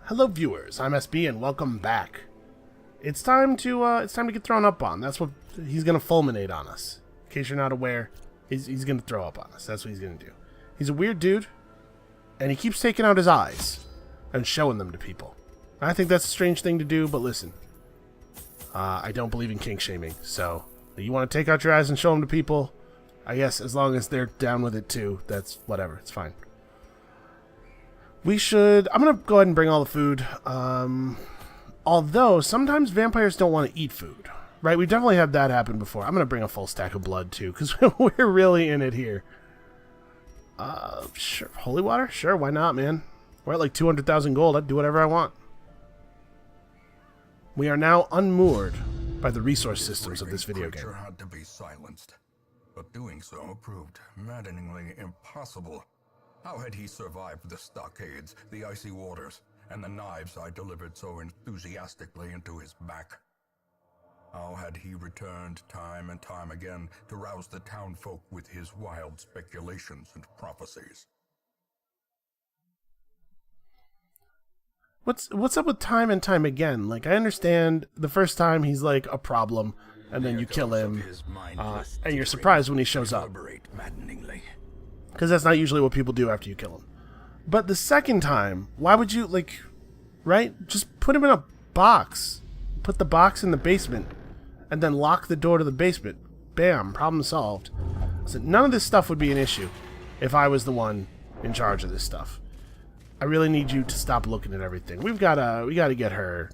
Hello viewers, I'm SB and welcome back. It's time to get thrown up on. That's what he's gonna fulminate on us. In case you're not aware, he's gonna throw up on us. That's what he's gonna do. He's a weird dude, and he keeps taking out his eyes and showing them to people. I think that's a strange thing to do, but listen. I don't believe in kink shaming, so you want to take out your eyes and show them to people, I guess as long as they're down with it too, that's whatever, it's fine. I'm gonna go ahead and bring all the food, although sometimes vampires don't want to eat food, right? We've definitely had that happen before. I'm gonna bring a full stack of blood too, because we're really in it here. Sure, holy water? Sure, why not, man? We're at like 200,000 gold, I'd do whatever I want. We are now unmoored by the resource systems of this video game. Had to be silenced, but doing so proved maddeningly impossible. How had he survived the stockades, the icy waters, and the knives I delivered so enthusiastically into his back? How had he returned time and time again to rouse the townfolk with his wild speculations and prophecies? What's up with time and time again? Like, I understand the first time he's like a problem, and then you kill him, and you're surprised when he shows up. Because that's not usually what people do after you kill him. But the second time, why would you, like, right? Just put him in a box. Put the box in the basement, and then lock the door to the basement. Bam, problem solved. So none of this stuff would be an issue if I was the one in charge of this stuff. I really need you to stop looking at everything. We gotta get her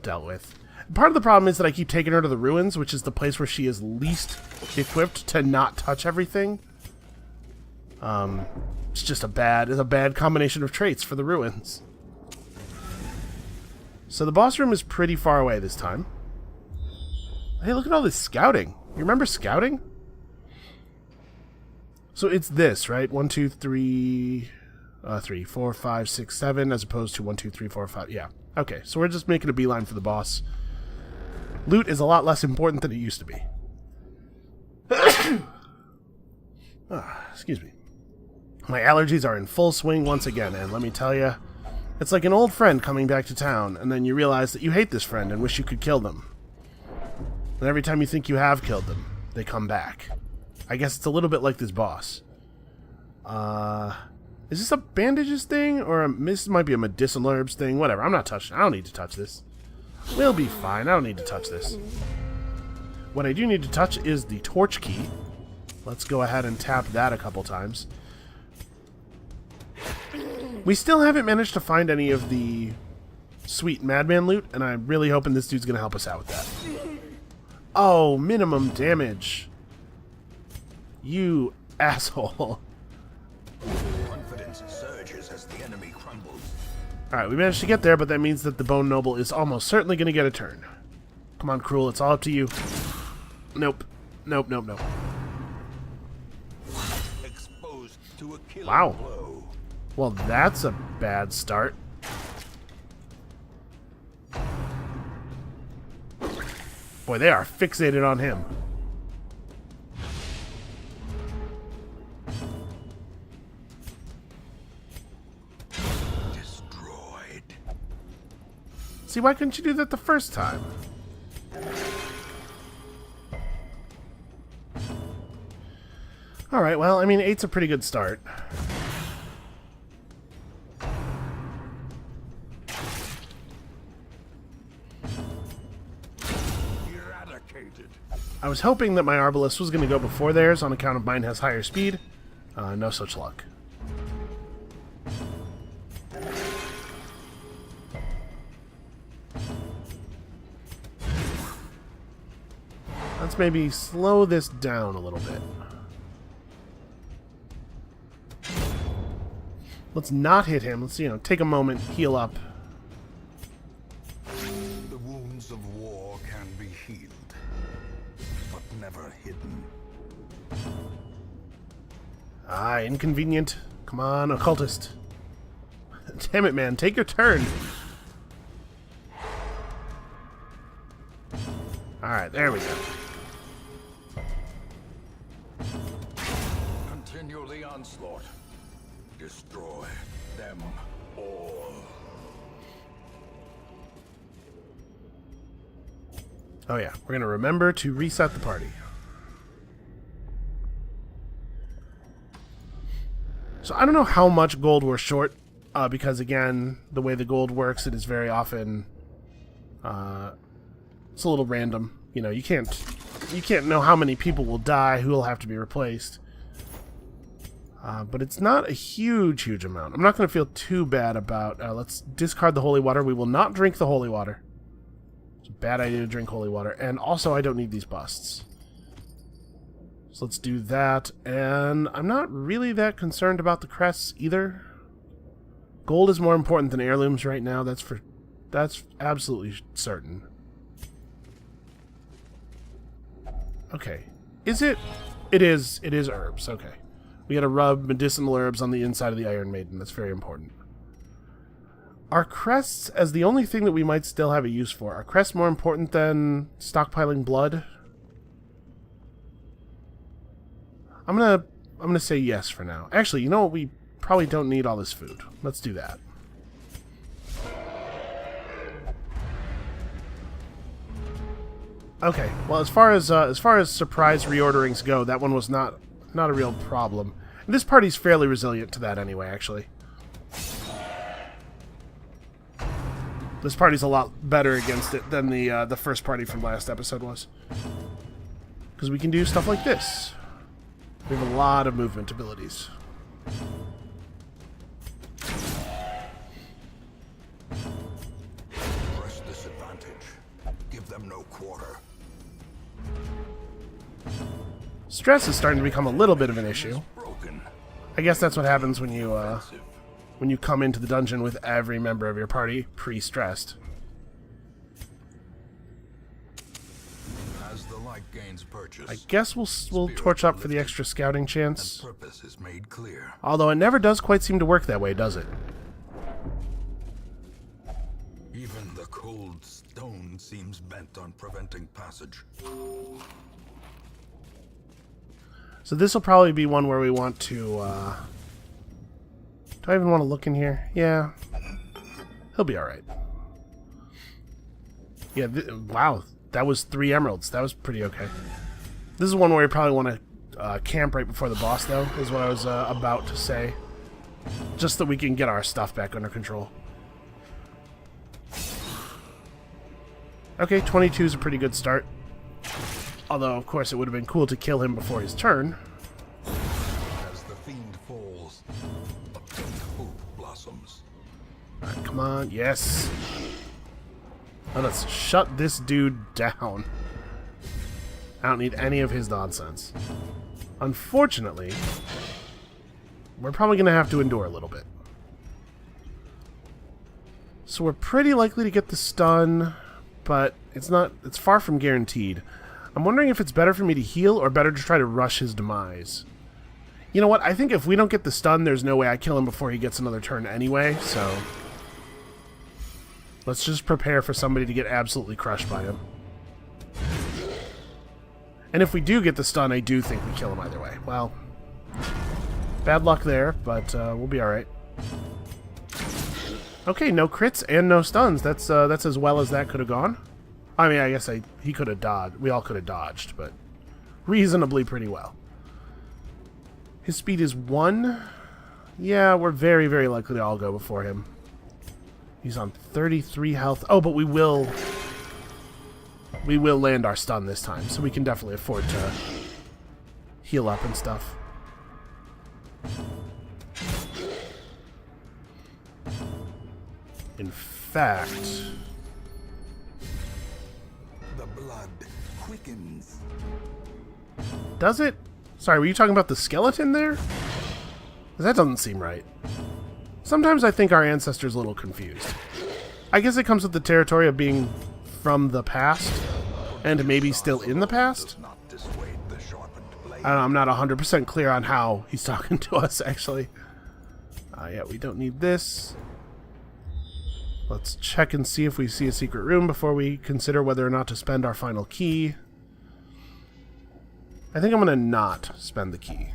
dealt with. Part of the problem is that I keep taking her to the ruins, which is the place where she is least equipped to not touch everything. It's just a bad combination of traits for the ruins. So the boss room is pretty far away this time. Hey, look at all this scouting. You remember scouting? So it's this, right? 1, 2, 3, 3, 4, 5, 6, 7, as opposed to 1, 2, 3, 4, 5. Yeah. Okay, so we're just making a beeline for the boss. Loot is a lot less important than it used to be. Excuse me. My allergies are in full swing once again, and let me tell you, it's like an old friend coming back to town, and then you realize that you hate this friend and wish you could kill them. And every time you think you have killed them, they come back. I guess it's a little bit like this boss. Is this a bandages thing, or this might be a medicinal herbs thing? Whatever, I'm not touching. I don't need to touch this. We'll be fine. I don't need to touch this. What I do need to touch is the torch key. Let's go ahead and tap that a couple times. We still haven't managed to find any of the sweet madman loot, and I'm really hoping this dude's going to help us out with that. Oh, minimum damage. You asshole. Confidence surges as the enemy crumbles. Alright, we managed to get there, but that means that the Bone Noble is almost certainly going to get a turn. Come on, Cruel, it's all up to you. Nope. Nope, nope, nope. Exposed to a killing wow. blow. Well, that's a bad start. Boy, they are fixated on him. Destroyed. See, why couldn't you do that the first time? Alright, well, I mean, 8's a pretty good start. I was hoping that my Arbalest was going to go before theirs on account of mine has higher speed. No such luck. Let's maybe slow this down a little bit. Let's not hit him. Let's, take a moment, heal up. The wounds of war can be healed, but never hidden. Ah, inconvenient. Come on, occultist. Damn it, man. Take your turn. Alright, there we go. Continue the onslaught. Destroy them all. Oh yeah, we're going to remember to reset the party. So I don't know how much gold we're short, because again, the way the gold works, it is very often, it's a little random. You know, you can't know how many people will die, who will have to be replaced. But it's not a huge amount. I'm not going to feel too bad about... let's discard the holy water. We will not drink the holy water. It's a bad idea to drink holy water. And also, I don't need these busts. So let's do that. And I'm not really that concerned about the crests either. Gold is more important than heirlooms right now. That's absolutely certain. Okay. Is it? It is herbs. Okay. We gotta rub medicinal herbs on the inside of the Iron Maiden. That's very important. Are crests, as the only thing that we might still have a use for, are crests more important than stockpiling blood? I'm gonna say yes for now. Actually, you know what? We probably don't need all this food. Let's do that. Okay. Well, as far as surprise reorderings go, that one was not a real problem. And this party's fairly resilient to that anyway, actually. This party's a lot better against it than the first party from last episode was. Because we can do stuff like this. We have a lot of movement abilities. Press this advantage. Give them no quarter. Stress is starting to become a little bit of an issue. I guess that's what happens when you come into the dungeon with every member of your party pre-stressed. As the light gains purchase, I guess we'll torch up for the extra scouting chance. purpose is made clear. Although it never does quite seem to work that way, does it? Even the cold stone seems bent on preventing passage. So this will probably be one where we want to, do I even want to look in here? Yeah. He'll be alright. Yeah, wow. That was 3 emeralds. That was pretty okay. This is one where you probably want to camp right before the boss, though, is what I was about to say. Just so we can get our stuff back under control. Okay, 22 is a pretty good start. Although, of course, it would have been cool to kill him before his turn. As the fiend falls, a pink hope blossoms. Alright, come on. Yes. Now let's shut this dude down. I don't need any of his nonsense. Unfortunately, we're probably going to have to endure a little bit. So we're pretty likely to get the stun, but it's far from guaranteed. I'm wondering if it's better for me to heal or better to try to rush his demise. You know what? I think if we don't get the stun, there's no way I kill him before he gets another turn anyway, so let's just prepare for somebody to get absolutely crushed by him. And if we do get the stun, I do think we kill him either way. Well, bad luck there, but we'll be alright. Okay, no crits and no stuns. That's as well as that could have gone. I mean, I guess he could have dodged. We all could have dodged, but reasonably pretty well. His speed is 1. Yeah, we're very, very likely to all go before him. He's on 33 health. Oh, but we will land our stun this time, so we can definitely afford to heal up and stuff. In fact, The blood quickens. does it? Sorry, were you talking about the skeleton there? 'Cause that doesn't seem right. Sometimes I think our ancestor's a little confused. I guess it comes with the territory of being from the past, and maybe still in the past? Does not dissuade the sharpened blade. I don't know, I'm not 100% clear on how he's talking to us, actually. Yeah, we don't need this. Let's check and see if we see a secret room before we consider whether or not to spend our final key. I think I'm going to not spend the key.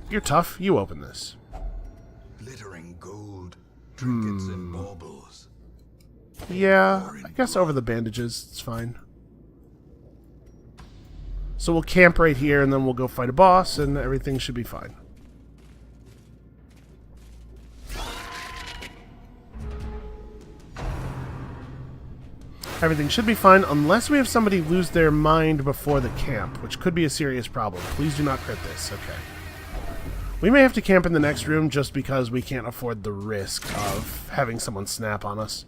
You're tough. You open this. Glittering gold, trinkets and baubles. Yeah, I guess over the bandages, it's fine. So we'll camp right here, and then we'll go fight a boss, and everything should be fine. Everything should be fine, unless we have somebody lose their mind before the camp, which could be a serious problem. Please do not crit this. Okay. We may have to camp in the next room just because we can't afford the risk of having someone snap on us.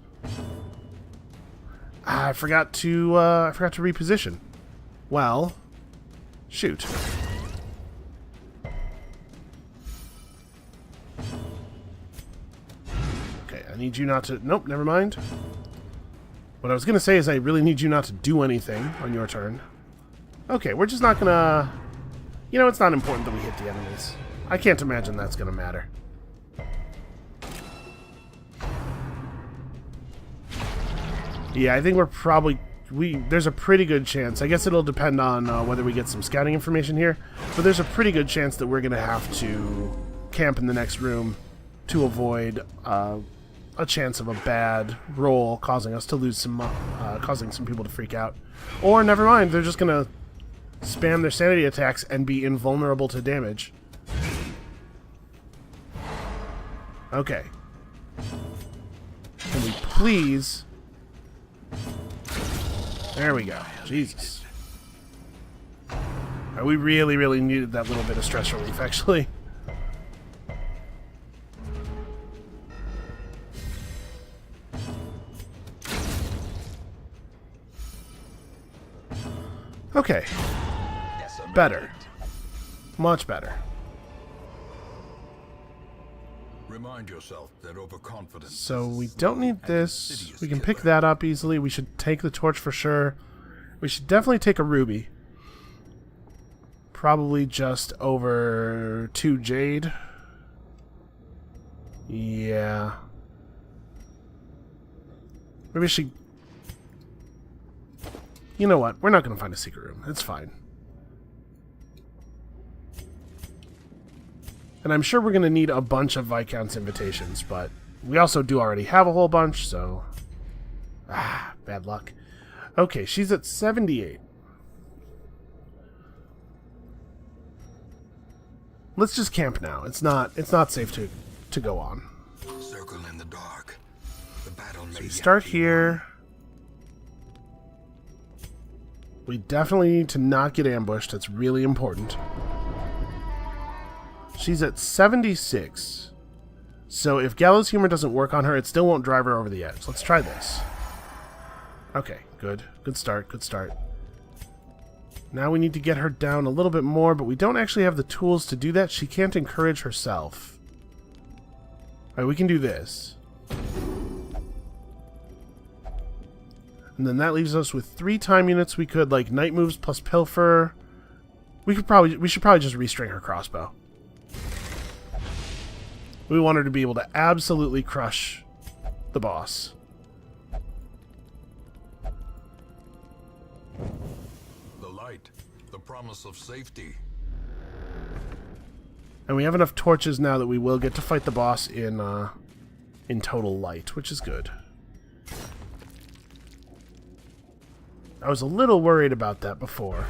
I forgot to reposition. Well, shoot. Okay, I need you not to... Nope, never mind. What I was going to say is I really need you not to do anything on your turn. Okay, we're just not going to... You know, it's not important that we hit the enemies. I can't imagine that's going to matter. Yeah, I think we're probably... There's a pretty good chance. I guess it'll depend on whether we get some scouting information here. But there's a pretty good chance that we're going to have to camp in the next room to avoid a chance of a bad roll causing us to lose some... causing some people to freak out. Or, never mind, they're just going to spam their sanity attacks and be invulnerable to damage. Okay. Can we please... There we go. Jesus. We really, really needed that little bit of stress relief, actually. Okay. Better. Much better. Remind yourself that overconfidence. So we don't need this. We can pick that up easily. We should take the torch for sure. We should definitely take a ruby. Probably just over 2 jade. Yeah. Maybe I should... You know what? We're not going to find a secret room. It's fine. And I'm sure we're going to need a bunch of Viscount's invitations, but we also do already have a whole bunch, so... bad luck. Okay, she's at 78. Let's just camp now. It's not safe to go on. Circle in the dark. The battle may So we start here. We definitely need to not get ambushed. That's really important. She's at 76. So if Gallows Humor doesn't work on her, it still won't drive her over the edge. Let's try this. Okay, good. Good start, good start. Now we need to get her down a little bit more, but we don't actually have the tools to do that. She can't encourage herself. Alright, we can do this. And then that leaves us with 3 time units. We could, like, night moves plus pilfer. We should probably just restring her crossbow. We want her to be able to absolutely crush the boss. The light, the promise of safety. And we have enough torches now that we will get to fight the boss in total light, which is good. I was a little worried about that before.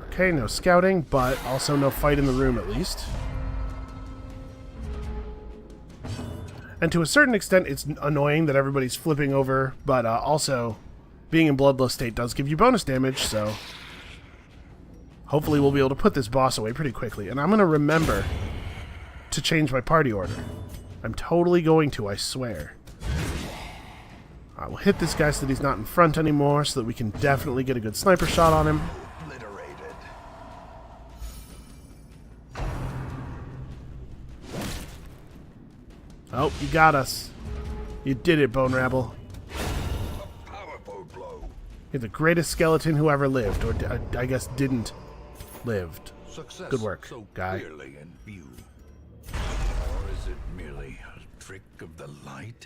Okay, no scouting, but also no fight in the room at least. And to a certain extent, it's annoying that everybody's flipping over, but also being in Bloodlust state does give you bonus damage, so hopefully we'll be able to put this boss away pretty quickly. And I'm going to remember to change my party order. I'm totally going to, I swear. Alright, we'll hit this guy so that he's not in front anymore, so that we can definitely get a good sniper shot on him. Oh, you got us. You did it, Bone Rabble. A powerful blow. You're the greatest skeleton who ever lived, or I guess didn't lived. Success Good work, so guy. clearly in view. Or is it merely a trick of the light?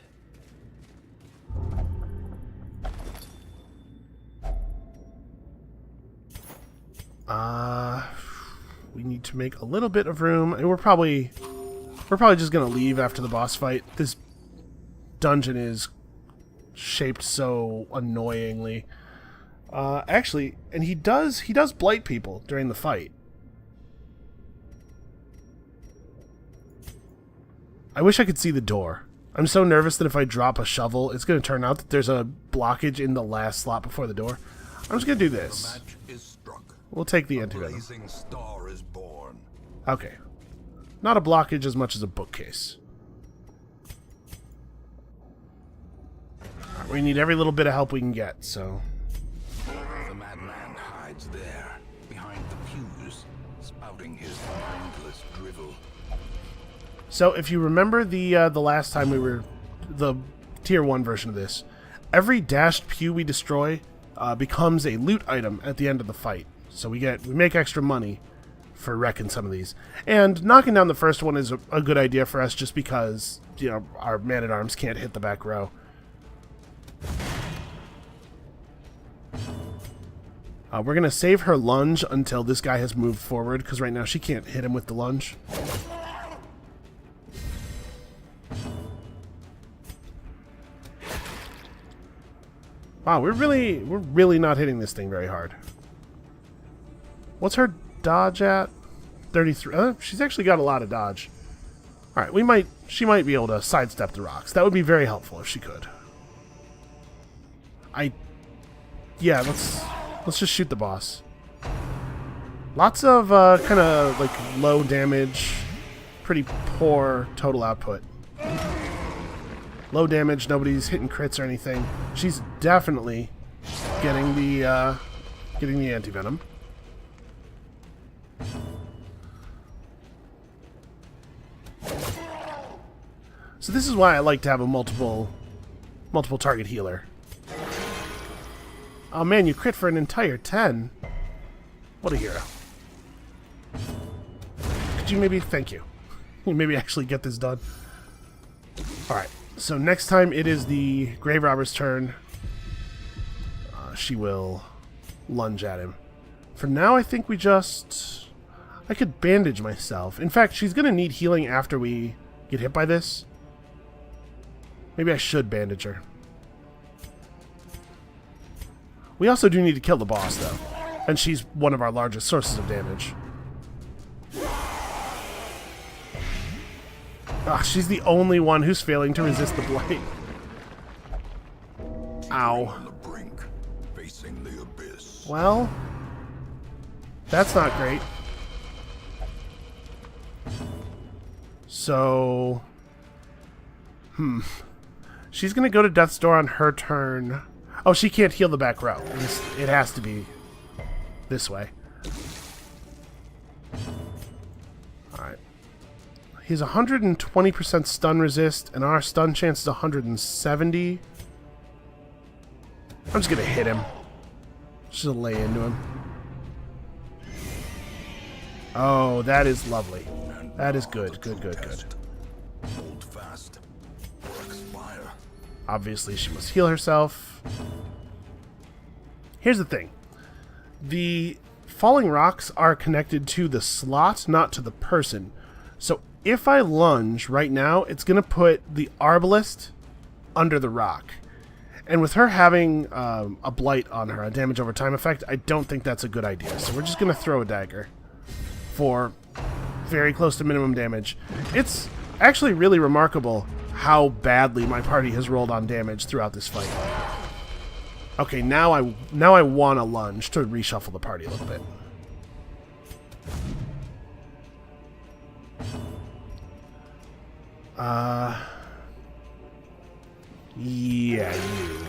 We need to make a little bit of room, and we're probably We're probably just going to leave after the boss fight. This dungeon is shaped so annoyingly. Actually, and he does blight people during the fight. I wish I could see the door. I'm so nervous that if I drop a shovel, it's going to turn out that there's a blockage in the last slot before the door. I'm just going to do this. We'll take the antivenom. Okay. Not a blockage as much as a bookcase. Right, we need every little bit of help we can get, so... The madman hides there, behind the pews, spouting his mindless drivel. So, if you remember the last time we were... the Tier 1 version of this, every dashed pew we destroy becomes a loot item at the end of the fight. So we make extra money for wrecking some of these. And knocking down the first one is a good idea for us just because, you know, our man-at-arms can't hit the back row. We're going to save her lunge until this guy has moved forward, because right now she can't hit him with the lunge. Wow, we're really not hitting this thing very hard. What's her dodge at? 33. She's actually got a lot of dodge. All right, she might be able to sidestep the rocks. That would be very helpful if she could. Yeah, let's just shoot the boss. Lots of kind of like low damage, pretty poor total output. Low damage, nobody's hitting crits or anything. She's definitely getting the antivenom. So this is why I like to have a multiple target healer. Oh man, you crit for an entire 10. What a hero. Could you maybe... Thank you. Maybe actually get this done. Alright, so next time it is the Grave Robber's turn. She will lunge at him. For now, I think we just... I could bandage myself. In fact, she's going to need healing after we get hit by this. Maybe I should bandage her. We also do need to kill the boss, though. And she's one of our largest sources of damage. Ah, she's the only one who's failing to resist the blight. Ow. On the brink, facing the abyss. Well, that's not great. So... She's going to go to Death's Door on her turn. Oh, she can't heal the back row. It has to be this way. Alright. He's 120% stun resist, and our stun chance is 170. I'm just going to hit him. Just gonna lay into him. Oh, that is lovely. That is good. Good. Hold fast or expire. Obviously, she must heal herself. Here's the thing. The falling rocks are connected to the slot, not to the person. So if I lunge right now, it's going to put the Arbalist under the rock. And with her having a blight on her, a damage over time effect, I don't think that's a good idea. So we're just going to throw a dagger for very close to minimum damage. It's actually really remarkable how badly my party has rolled on damage throughout this fight. Okay, now I want to lunge to reshuffle the party a little bit. Yeah, you.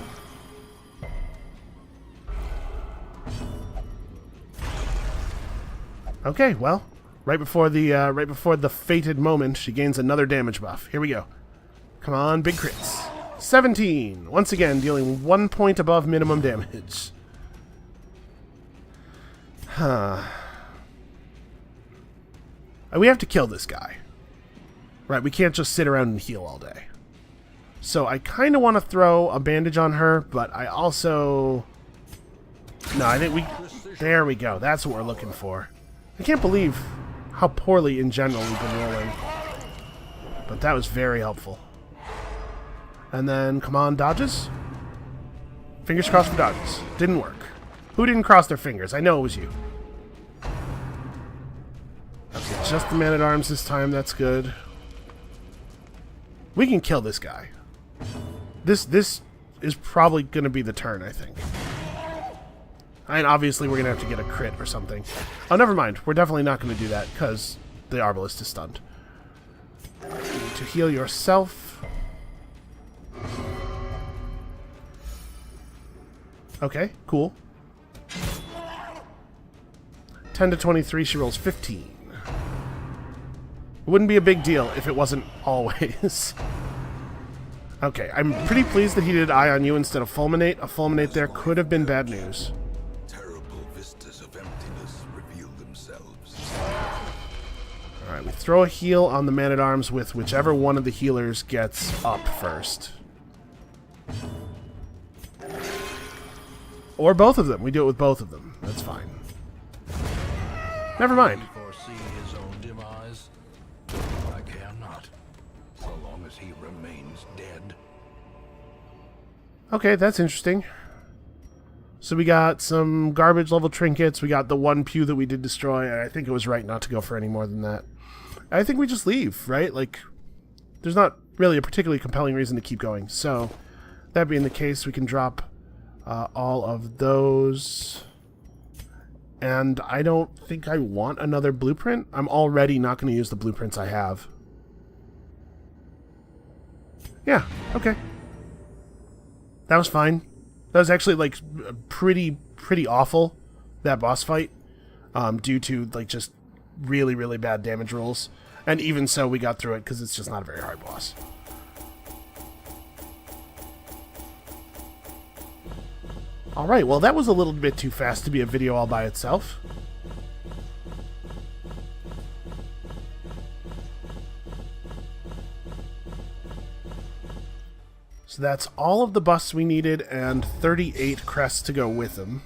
Okay, well, right before the fated moment, she gains another damage buff. Here we go. Come on, big crits. 17. Once again, dealing 1 point above minimum damage. Huh. We have to kill this guy. Right, we can't just sit around and heal all day. So I kind of want to throw a bandage on her, but I also... No, I think we... There we go. That's what we're looking for. I can't believe how poorly in general we've been rolling. But that was very helpful. And then, come on, dodges? Fingers crossed for dodges. Didn't work. Who didn't cross their fingers? I know it was you. Okay, just the man-at-arms this time. That's good. We can kill this guy. This is probably going to be the turn, I think. And obviously we're going to have to get a crit or something. Oh, never mind. We're definitely not going to do that because the Arbalist is stunned. You need to heal yourself. Okay, cool. 10 to 23, she rolls 15. It wouldn't be a big deal if it wasn't always. Okay, I'm pretty pleased that he did Eye on You instead of Fulminate. A Fulminate there could have been bad news. Terrible vistas of emptiness reveal themselves. Alright, we throw a heal on the man-at-arms with whichever one of the healers gets up first. Or both of them. We do it with both of them. That's fine. Never mind. Foresee his own demise? I care not, so long as he remains dead. Okay, that's interesting. So we got some garbage level trinkets. We got the one pew that we did destroy. And I think it was right not to go for any more than that. I think we just leave, right? Like, there's not really a particularly compelling reason to keep going. So, that being the case, we can drop all of those. And I don't think I want another blueprint. I'm already not going to use the blueprints I have. Yeah, okay. That was fine. That was actually, like, pretty awful, that boss fight. Due to, like, just really, really bad damage rolls. And even so, we got through it because it's just not a very hard boss. Alright, well that was a little bit too fast to be a video all by itself. So that's all of the busts we needed and 38 crests to go with them.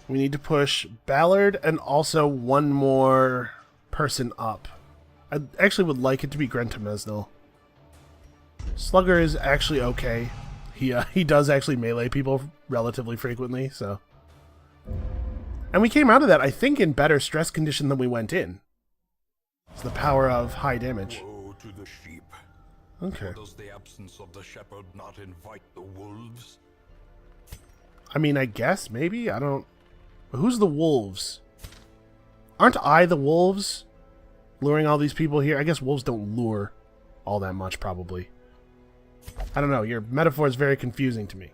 We need to push Ballard and also one more person up. I actually would like it to be Grenta Mesnil. Slugger is actually okay. He does actually melee people relatively frequently, so. And we came out of that, I think, in better stress condition than we went in. It's the power of high damage. Woe to the sheep. Okay. Does the absence of the shepherd not invite the wolves? I mean, I guess, maybe? I don't... Who's the wolves? Aren't I the wolves? Luring all these people here? I guess wolves don't lure all that much, probably. I don't know, your metaphor is very confusing to me.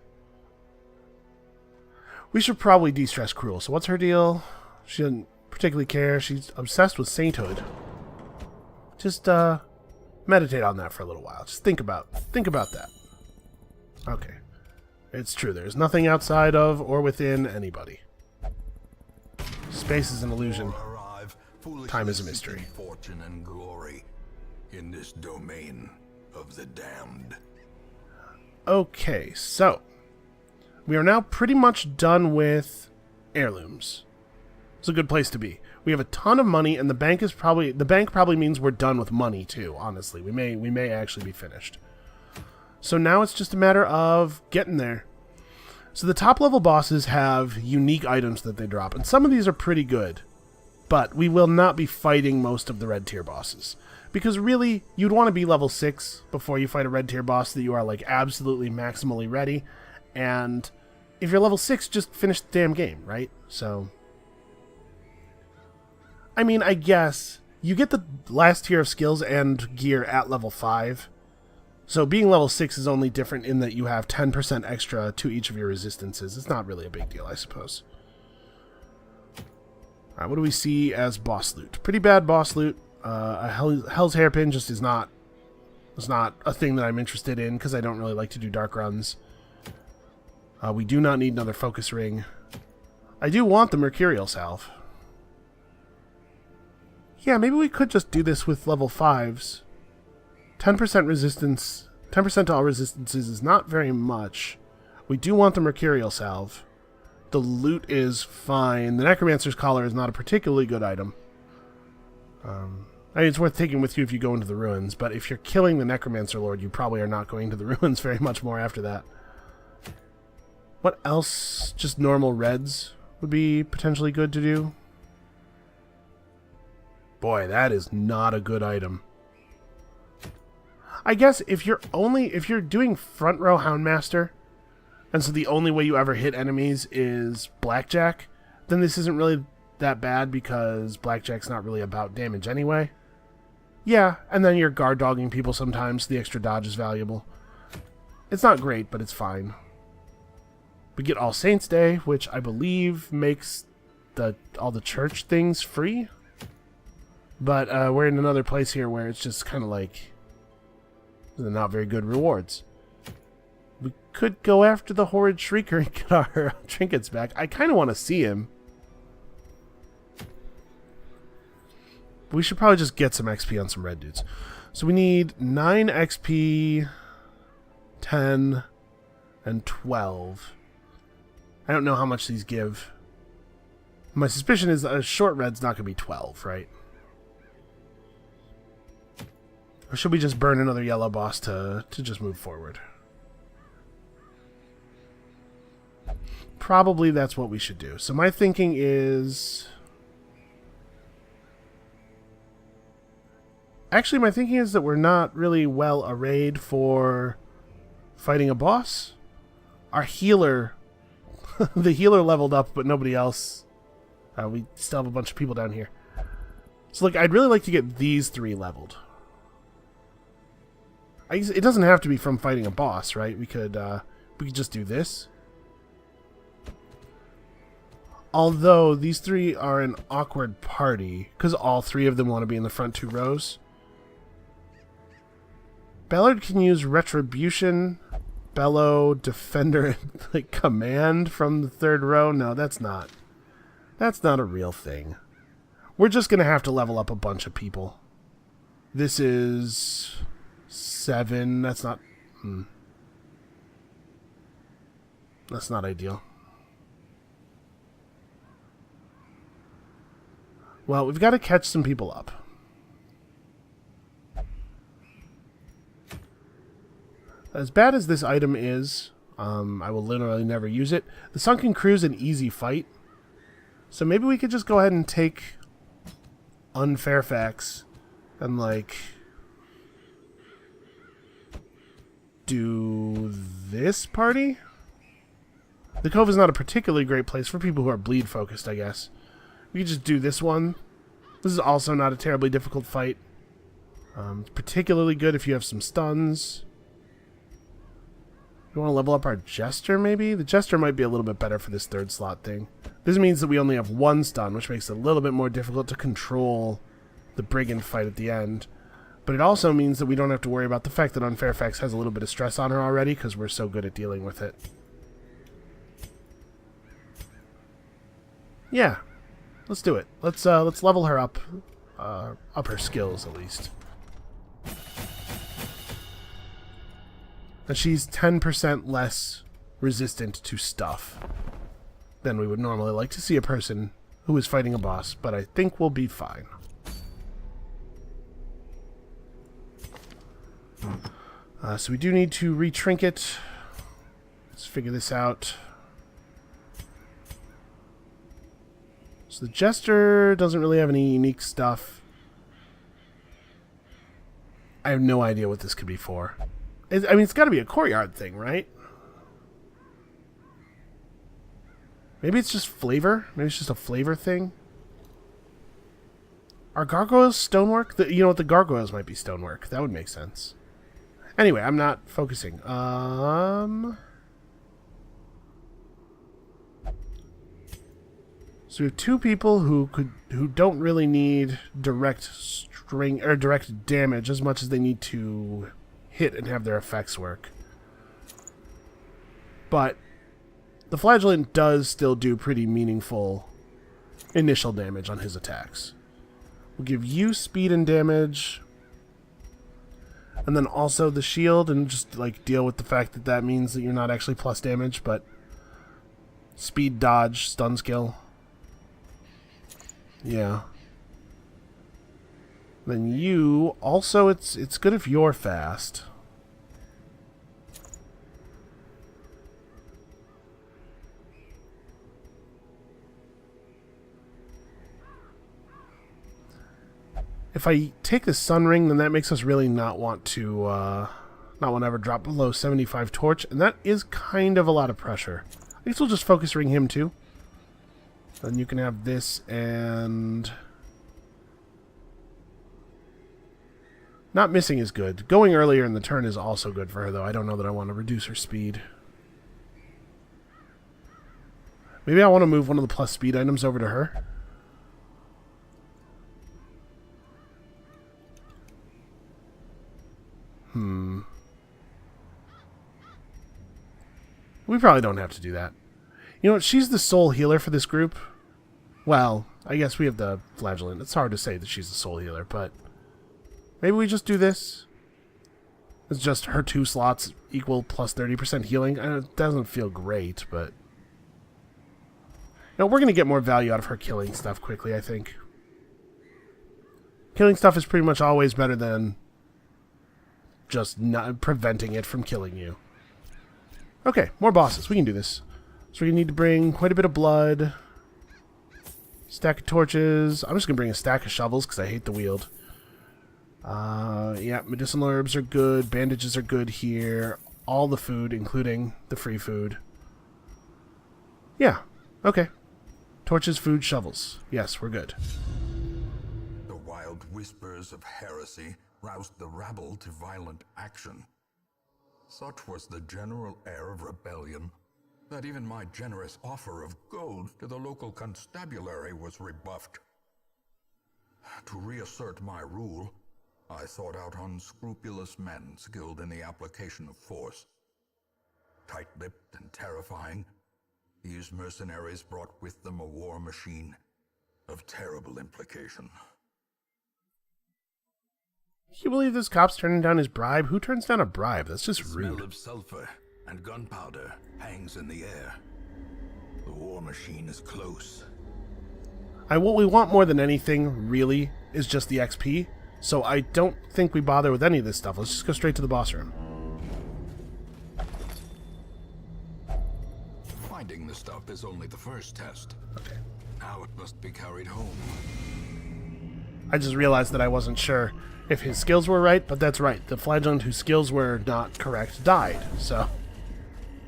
We should probably de-stress Cruel. So what's her deal? She doesn't particularly care. She's obsessed with sainthood. Just, meditate on that for a little while. Just think about that. Okay. It's true, there's nothing outside of or within anybody. Space is an illusion. Time is a mystery. Fortune and glory in this domain of the damned. Okay, so we are now pretty much done with heirlooms. It's a good place to be. We have a ton of money, and the bank probably means we're done with money too. Honestly, we may actually be finished. So now it's just a matter of getting there. So the top level bosses have unique items that they drop, and some of these are pretty good. But we will not be fighting most of the red tier bosses. Because really, you'd want to be level 6 before you fight a red tier boss that you are like absolutely maximally ready. And if you're level 6, just finish the damn game, right? So, I mean, I guess you get the last tier of skills and gear at level 5. So being level 6 is only different in that you have 10% extra to each of your resistances. It's not really a big deal, I suppose. Alright, what do we see as boss loot? Pretty bad boss loot. A Hell's Hairpin just is not a thing that I'm interested in because I don't really like to do dark runs. We do not need another focus ring. I do want the Mercurial Salve. Yeah, maybe we could just do this with level 5s. 10% resistance, 10% to all resistances is not very much. We do want the Mercurial Salve. The loot is fine. The Necromancer's Collar is not a particularly good item. I mean, it's worth taking with you if you go into the ruins, but if you're killing the Necromancer Lord, you probably are not going to the ruins very much more after that. What else? Just normal reds would be potentially good to do. Boy, that is not a good item. I guess if you're doing front row Houndmaster, and so the only way you ever hit enemies is Blackjack, then this isn't really that bad because Blackjack's not really about damage anyway. Yeah, and then you're guard dogging people sometimes, so the extra dodge is valuable. It's not great, but it's fine. We get All Saints Day, which I believe makes all the church things free. But we're in another place here where it's just kind of like they're not very good rewards. We could go after the Horrid Shrieker and get our trinkets back. I kind of want to see him. We should probably just get some XP on some red dudes. So we need 9 XP, 10, and 12. I don't know how much these give. My suspicion is a short red's not going to be 12, right? Or should we just burn another yellow boss to just move forward? Probably that's what we should do. So my thinking is... Actually, my thinking is that we're not really well arrayed for fighting a boss. Our healer... the healer leveled up, but nobody else. We still have a bunch of people down here. So, look, I'd really like to get these 3 leveled. I guess it doesn't have to be from fighting a boss, right? We could just do this. Although, these 3 are an awkward party, because all 3 of them want to be in the front 2 rows. Ballard can use Retribution, Bellow, Defender, and like Command from the 3rd row. No, that's not a real thing. We're just going to have to level up a bunch of people. This is 7. That's not... That's not ideal. Well, we've got to catch some people up. As bad as this item is, I will literally never use it. The Sunken Crew's an easy fight. So maybe we could just go ahead and take Unfairfax and, like, do this party? The Cove is not a particularly great place for people who are bleed focused, I guess. We could just do this one. This is also not a terribly difficult fight. It's particularly good if you have some stuns. We want to level up our Jester, maybe? The Jester might be a little bit better for this 3rd slot thing. This means that we only have 1 stun, which makes it a little bit more difficult to control the Brigand fight at the end. But it also means that we don't have to worry about the fact that Unfairfax has a little bit of stress on her already, because we're so good at dealing with it. Yeah. Let's do it. Let's level her up. Up her skills, at least. And she's 10% less resistant to stuff than we would normally like to see a person who is fighting a boss, but I think we'll be fine. So we do need to retrinket. Let's figure this out. So the Jester doesn't really have any unique stuff. I have no idea what this could be for. I mean, it's got to be a courtyard thing, right? Maybe it's just flavor? Maybe it's just a flavor thing? Are gargoyles stonework? You know what? The gargoyles might be stonework. That would make sense. Anyway, I'm not focusing. So we have 2 people who don't really need direct direct damage as much as they need to hit and have their effects work. But the Flagellant does still do pretty meaningful initial damage on his attacks. We'll give you speed and damage, and then also the shield, and just like deal with the fact that that means that you're not actually plus damage, but speed, dodge, stun skill. Yeah. Then you also, it's good if you're fast. If I take the Sun Ring, then that makes us really not want to ever drop below 75 torch, and that is kind of a lot of pressure. I guess we'll just focus ring him too. Then you can have this and... Not missing is good. Going earlier in the turn is also good for her, though. I don't know that I want to reduce her speed. Maybe I want to move one of the plus speed items over to her. We probably don't have to do that. You know what? She's the sole healer for this group. Well, I guess we have the flagellant. It's hard to say that she's the sole healer, but maybe we just do this. It's just her 2 slots equal plus 30% healing. It doesn't feel great, but... You know, we're going to get more value out of her killing stuff quickly, I think. Killing stuff is pretty much always better than just not preventing it from killing you. Okay, more bosses. We can do this. So we need to bring quite a bit of blood. Stack of torches. I'm just going to bring a stack of shovels because I hate the wield. Yeah, medicinal herbs are good. Bandages are good here. All the food, including the free food. Yeah, okay. Torches, food, shovels. Yes, we're good. The wild whispers of heresy roused the rabble to violent action. Such was the general air of rebellion that even my generous offer of gold to the local constabulary was rebuffed. To reassert my rule, I sought out unscrupulous men skilled in the application of force. Tight-lipped and terrifying, these mercenaries brought with them a war machine of terrible implication. Can you believe this cop's turning down his bribe? Who turns down a bribe? That's just rude. The smell of sulfur and gunpowder hangs in the air. The war machine is close. What we want more than anything, really, is just the XP. So I don't think we bother with any of this stuff. Let's just go straight to the boss room. Finding the stuff is only the first test. Okay. Now it must be carried home. I just realized that I wasn't sure if his skills were right, but that's right. The flagellant whose skills were not correct died, so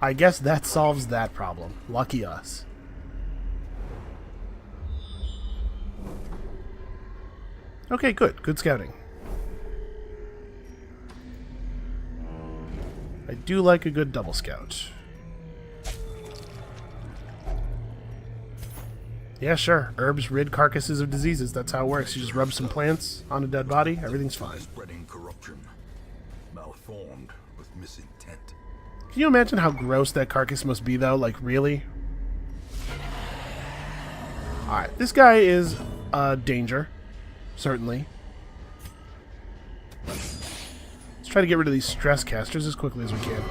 I guess that solves that problem. Lucky us. Okay, good. Good scouting. I do like a good double scout. Yeah, sure. Herbs rid carcasses of diseases. That's how it works. You just rub some plants on a dead body, everything's fine. Spreading corruption, malformed with misintent. Can you imagine how gross that carcass must be, though? Like, really? Alright, this guy is a danger. Certainly. Let's try to get rid of these stress casters as quickly as we can.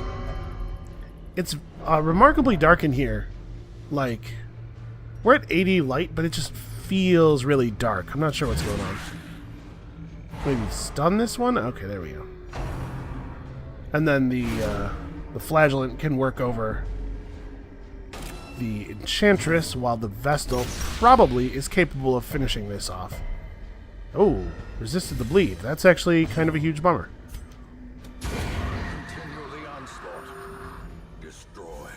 It's remarkably dark in here. Like... We're at 80 light, but it just feels really dark. I'm not sure what's going on. Maybe stun this one? Okay, there we go. And then the flagellant can work over the enchantress, while the vestal probably is capable of finishing this off. Oh, resisted the bleed. That's actually kind of a huge bummer. Continue the onslaught. Destroy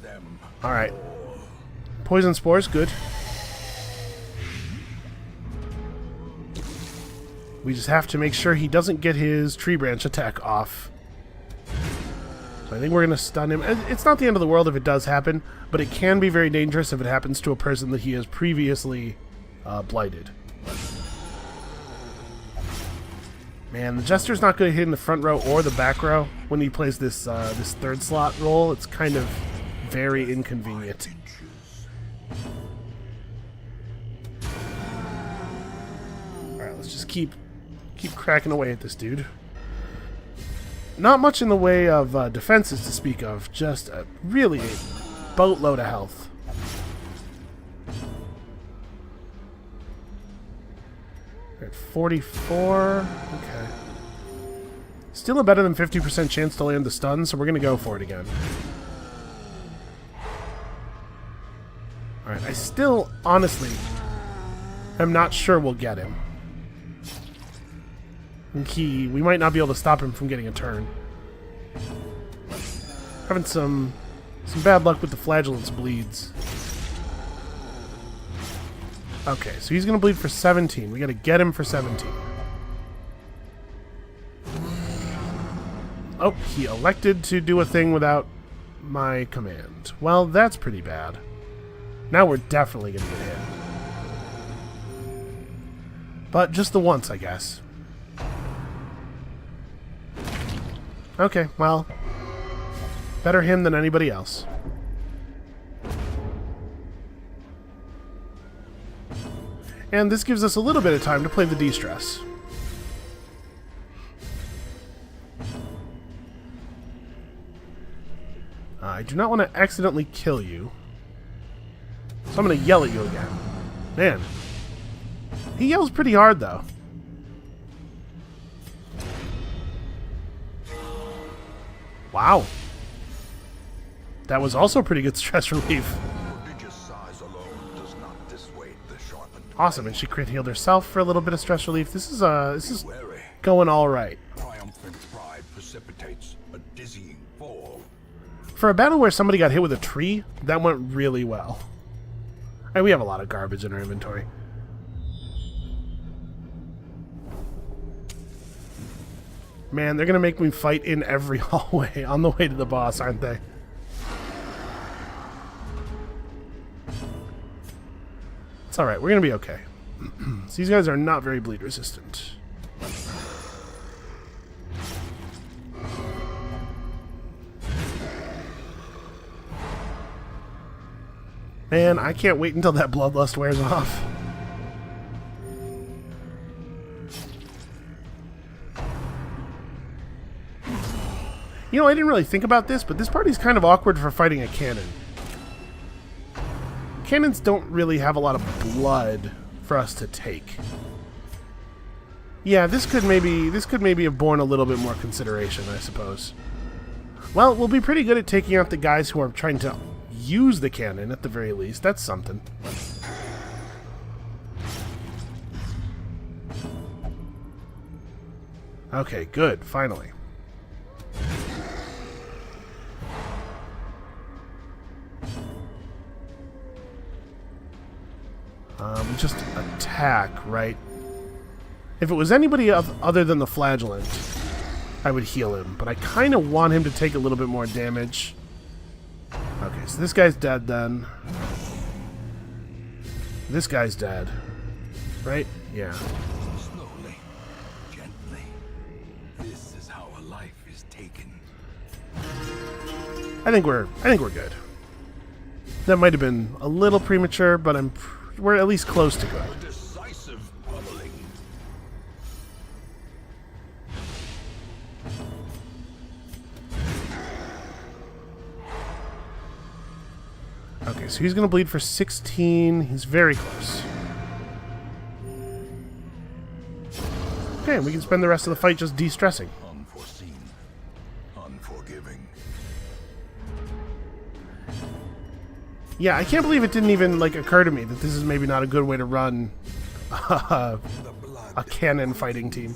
them. Alright. Poison spores, good. We just have to make sure he doesn't get his tree branch attack off. So I think we're going to stun him. It's not the end of the world if it does happen, but it can be very dangerous if it happens to a person that he has previously blighted. Man, the Jester's not going to hit in the front row or the back row when he plays this this third slot role. It's kind of very inconvenient. Alright, let's just keep cracking away at this dude. Not much in the way of defenses to speak of, just a really boatload of health. We're at 44. Okay. Still a better than 50% chance to land the stun, so we're going to go for it again. Alright, I still, honestly, am not sure we'll get him. We might not be able to stop him from getting a turn. Having some bad luck with the Flagellant's bleeds. Okay, so he's going to bleed for 17. We got to get him for 17. Oh, he elected to do a thing without my command. Well, that's pretty bad. Now we're definitely going to get hit. But just the once, I guess. Okay, well, better him than anybody else. And this gives us a little bit of time to play the de-stress. I do not want to accidentally kill you. So I'm going to yell at you again. Man. He yells pretty hard, though. Wow. That was also pretty good stress relief. Awesome, and she crit healed herself for a little bit of stress relief. This is going all right. For a battle where somebody got hit with a tree, that went really well. And we have a lot of garbage in our inventory. Man, they're gonna make me fight in every hallway on the way to the boss, aren't they? It's alright, we're gonna be okay. So these guys are not very bleed resistant. Man, I can't wait until that bloodlust wears off. You know, I didn't really think about this, but this party's kind of awkward for fighting a cannon. Cannons don't really have a lot of blood for us to take. Yeah, this could maybe have borne a little bit more consideration, I suppose. Well, we'll be pretty good at taking out the guys who are trying to use the cannon, at the very least. That's something. Okay, good. Finally. Just attack, right? If it was anybody other than the Flagellant, I would heal him. But I kind of want him to take a little bit more damage. Okay, so this guy's dead then. This guy's dead. Right? Yeah. Slowly, gently. This is how a life is taken. I think we're good. That might have been a little premature, but we're at least close to good. A decisive pummeling. Okay, so he's going to bleed for 16. He's very close. Okay, we can spend the rest of the fight just de-stressing. Unforeseen. Unforgiving. Yeah, I can't believe it didn't even occur to me that this is maybe not a good way to run a cannon fighting team.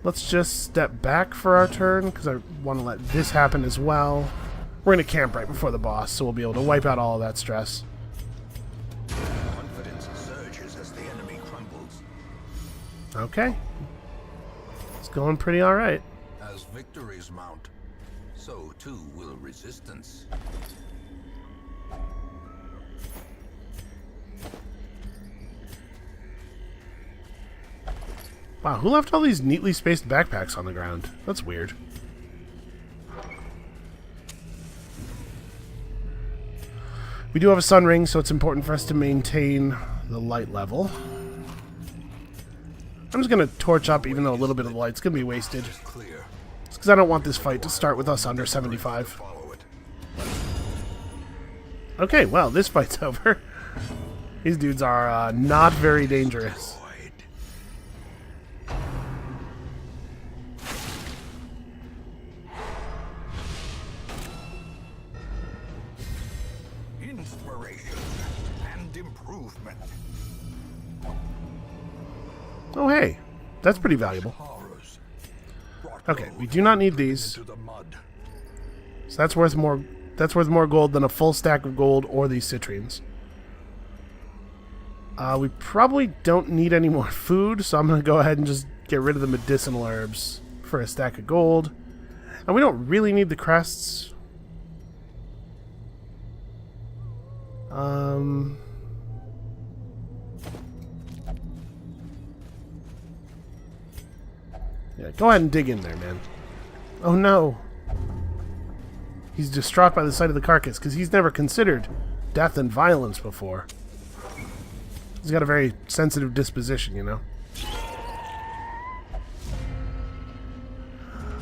Let's just step back for our turn, because I want to let this happen as well. We're going to camp right before the boss, so we'll be able to wipe out all of that stress. Confidence surges as the enemy crumbles. Okay. It's going pretty alright. As victories mount, so too will resistance. Wow, who left all these neatly spaced backpacks on the ground? That's weird. We do have a sun ring, so it's important for us to maintain the light level. I'm just going to torch up, even though a little bit of the light's going to be wasted. It's because I don't want this fight to start with us under 75. Okay, well, this fight's over. These dudes are not very dangerous. Inspiration and improvement. Oh, hey. That's pretty valuable. Okay, we do not need these. So that's worth more. That's worth more gold than a full stack of gold or these citrines. We probably don't need any more food, so I'm going to go ahead and just get rid of the medicinal herbs for a stack of gold. And we don't really need the crests. Yeah, go ahead and dig in there, man. Oh no! He's distraught by the sight of the carcass, because he's never considered death and violence before. He's got a very sensitive disposition, you know?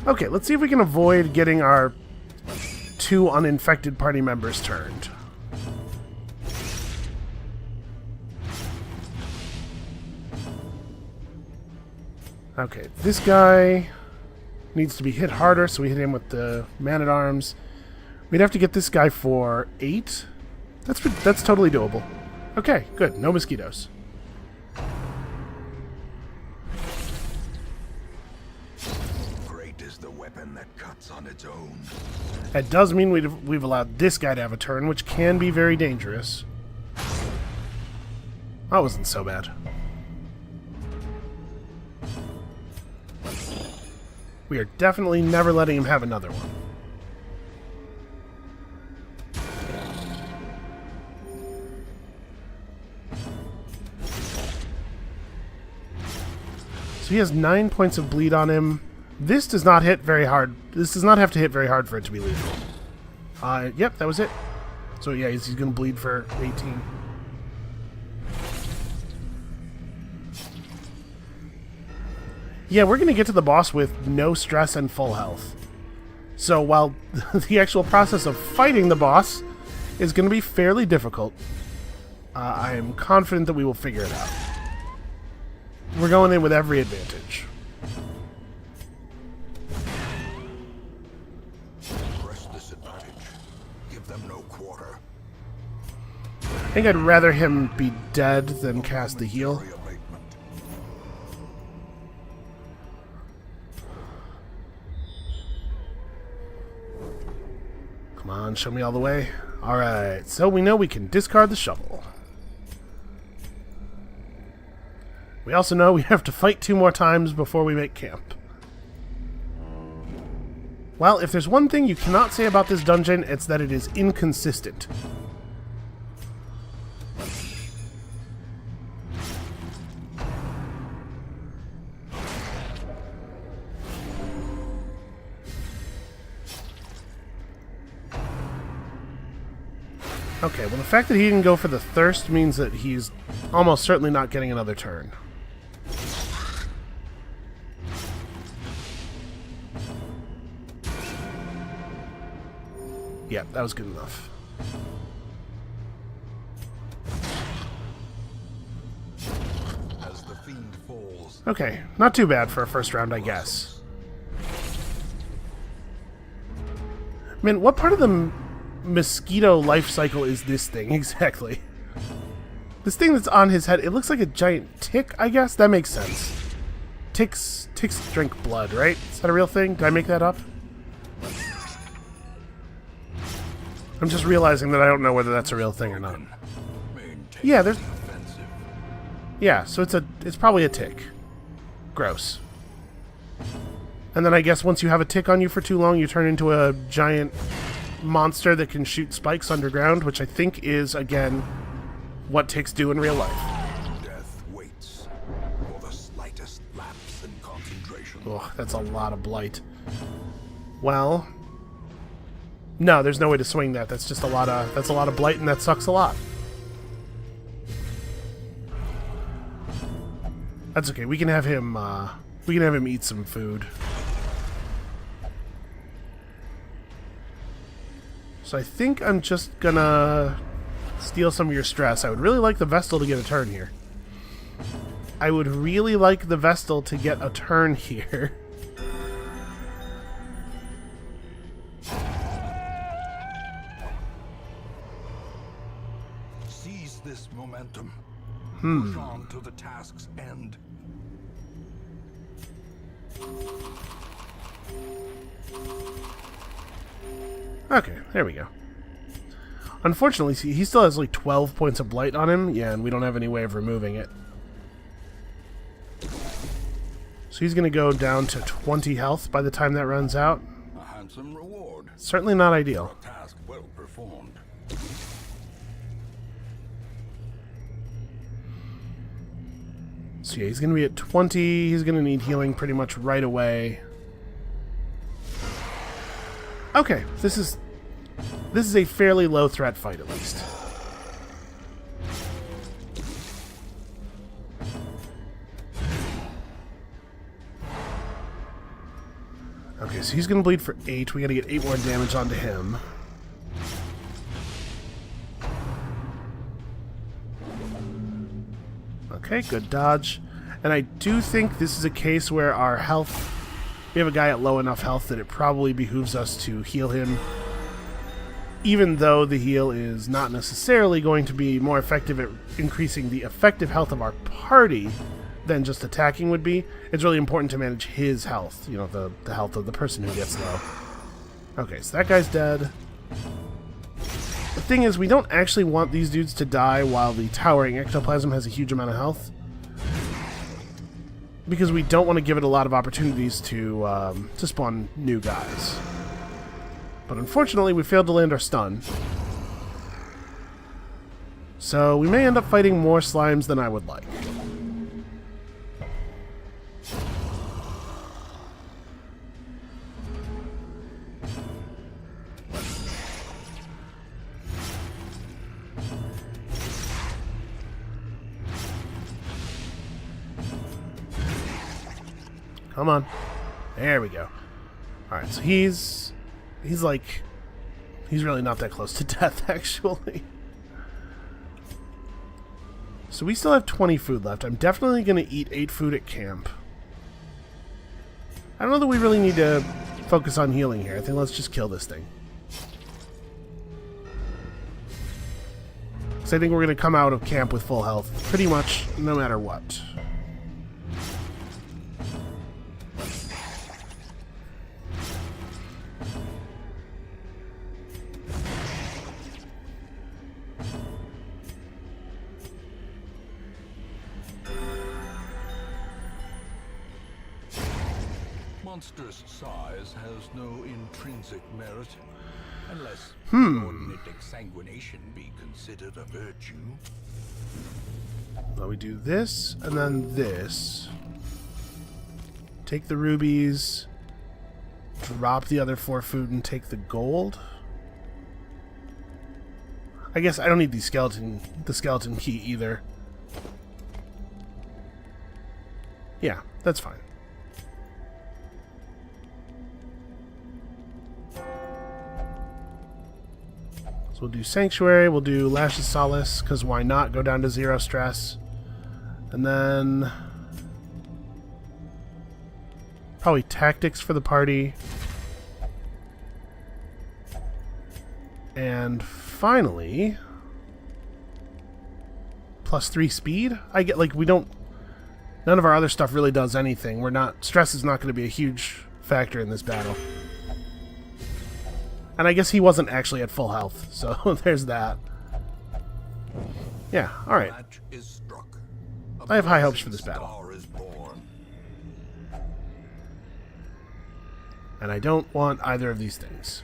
Okay, let's see if we can avoid getting our 2 uninfected party members turned. Okay, this guy needs to be hit harder, so we hit him with the man-at-arms. We'd have to get this guy for 8. That's totally doable. Okay, good. No mosquitoes. Great is the weapon that cuts on its own. That does mean we've allowed this guy to have a turn, which can be very dangerous. That wasn't so bad. We are definitely never letting him have another one. So he has 9 points of bleed on him. This does not hit very hard. This does not have to hit very hard for it to be lethal. Yep, that was it. So yeah, he's going to bleed for 18. Yeah, we're going to get to the boss with no stress and full health. So while the actual process of fighting the boss is going to be fairly difficult, I am confident that we will figure it out. We're going in with every advantage. Press this advantage. Give them no quarter. I think I'd rather him be dead than cast the heal. Come on, show me all the way. Alright, so we know we can discard the shovel. We also know we have to fight 2 more times before we make camp. Well, if there's one thing you cannot say about this dungeon, it's that it is inconsistent. Okay, well the fact that he didn't go for the thirst means that he's almost certainly not getting another turn. Yeah, that was good enough. As the fiend falls. Okay, not too bad for a first round, I guess. Man, what part of the mosquito life cycle is this thing exactly? This thing that's on his head, it looks like a giant tick, I guess? That makes sense. Ticks drink blood, right? Is that a real thing? Did I make that up? I'm just realizing that I don't know whether that's a real thing or not. Yeah, there's... Yeah, so it's probably a tick. Gross. And then I guess once you have a tick on you for too long, you turn into a giant monster that can shoot spikes underground, which I think is, again, what ticks do in real life. Death waits for the slightest lapse in concentration. Ugh, that's a lot of blight. Well... No, there's no way to swing that. That's just a lot of blight, and that sucks a lot. That's okay. We can have him eat some food. So I think I'm just gonna steal some of your stress. I would really like the Vestal to get a turn here. I would really like the Vestal to get a turn here. Seize this momentum. Push on to the task's end. Okay, there we go. Unfortunately, see, he still has like 12 points of blight on him. Yeah, and we don't have any way of removing it. So he's going to go down to 20 health by the time that runs out. A handsome reward. Certainly not ideal. A task well performed. So yeah, he's going to be at 20. He's going to need healing pretty much right away. Okay, this is a fairly low threat fight at least. Okay, so he's going to bleed for 8. We got to get 8 more damage onto him. Okay, good dodge. And I do think this is a case where our health... We have a guy at low enough health that it probably behooves us to heal him. Even though the heal is not necessarily going to be more effective at increasing the effective health of our party than just attacking would be, it's really important to manage his health. You know, the health of the person who gets low. Okay, so that guy's dead. The thing is, we don't actually want these dudes to die while the towering ectoplasm has a huge amount of health, because we don't want to give it a lot of opportunities to spawn new guys. But unfortunately, we failed to land our stun. So we may end up fighting more slimes than I would like. Come on. There we go. Alright, so he's really not that close to death, actually. So we still have 20 food left. I'm definitely going to eat 8 food at camp. I don't know that we really need to focus on healing here. I think let's just kill this thing. Because I think we're going to come out of camp with full health pretty much no matter what. Monster's size has no intrinsic merit, unless inordinate exsanguination be considered a virtue. Well, we do this, and then this. Take the rubies, drop the other 4 food, and take the gold. I guess I don't need the skeleton key either. Yeah, that's fine. So we'll do Sanctuary, we'll do Lash of Solace, because why not? Go down to 0 stress. And then... probably Tactics for the party. And finally... +3 speed? I get, like, we don't... None of our other stuff really does anything. We're not... Stress is not going to be a huge factor in this battle. And I guess he wasn't actually at full health, so there's that. Yeah, alright. I have high hopes for this battle. And I don't want either of these things.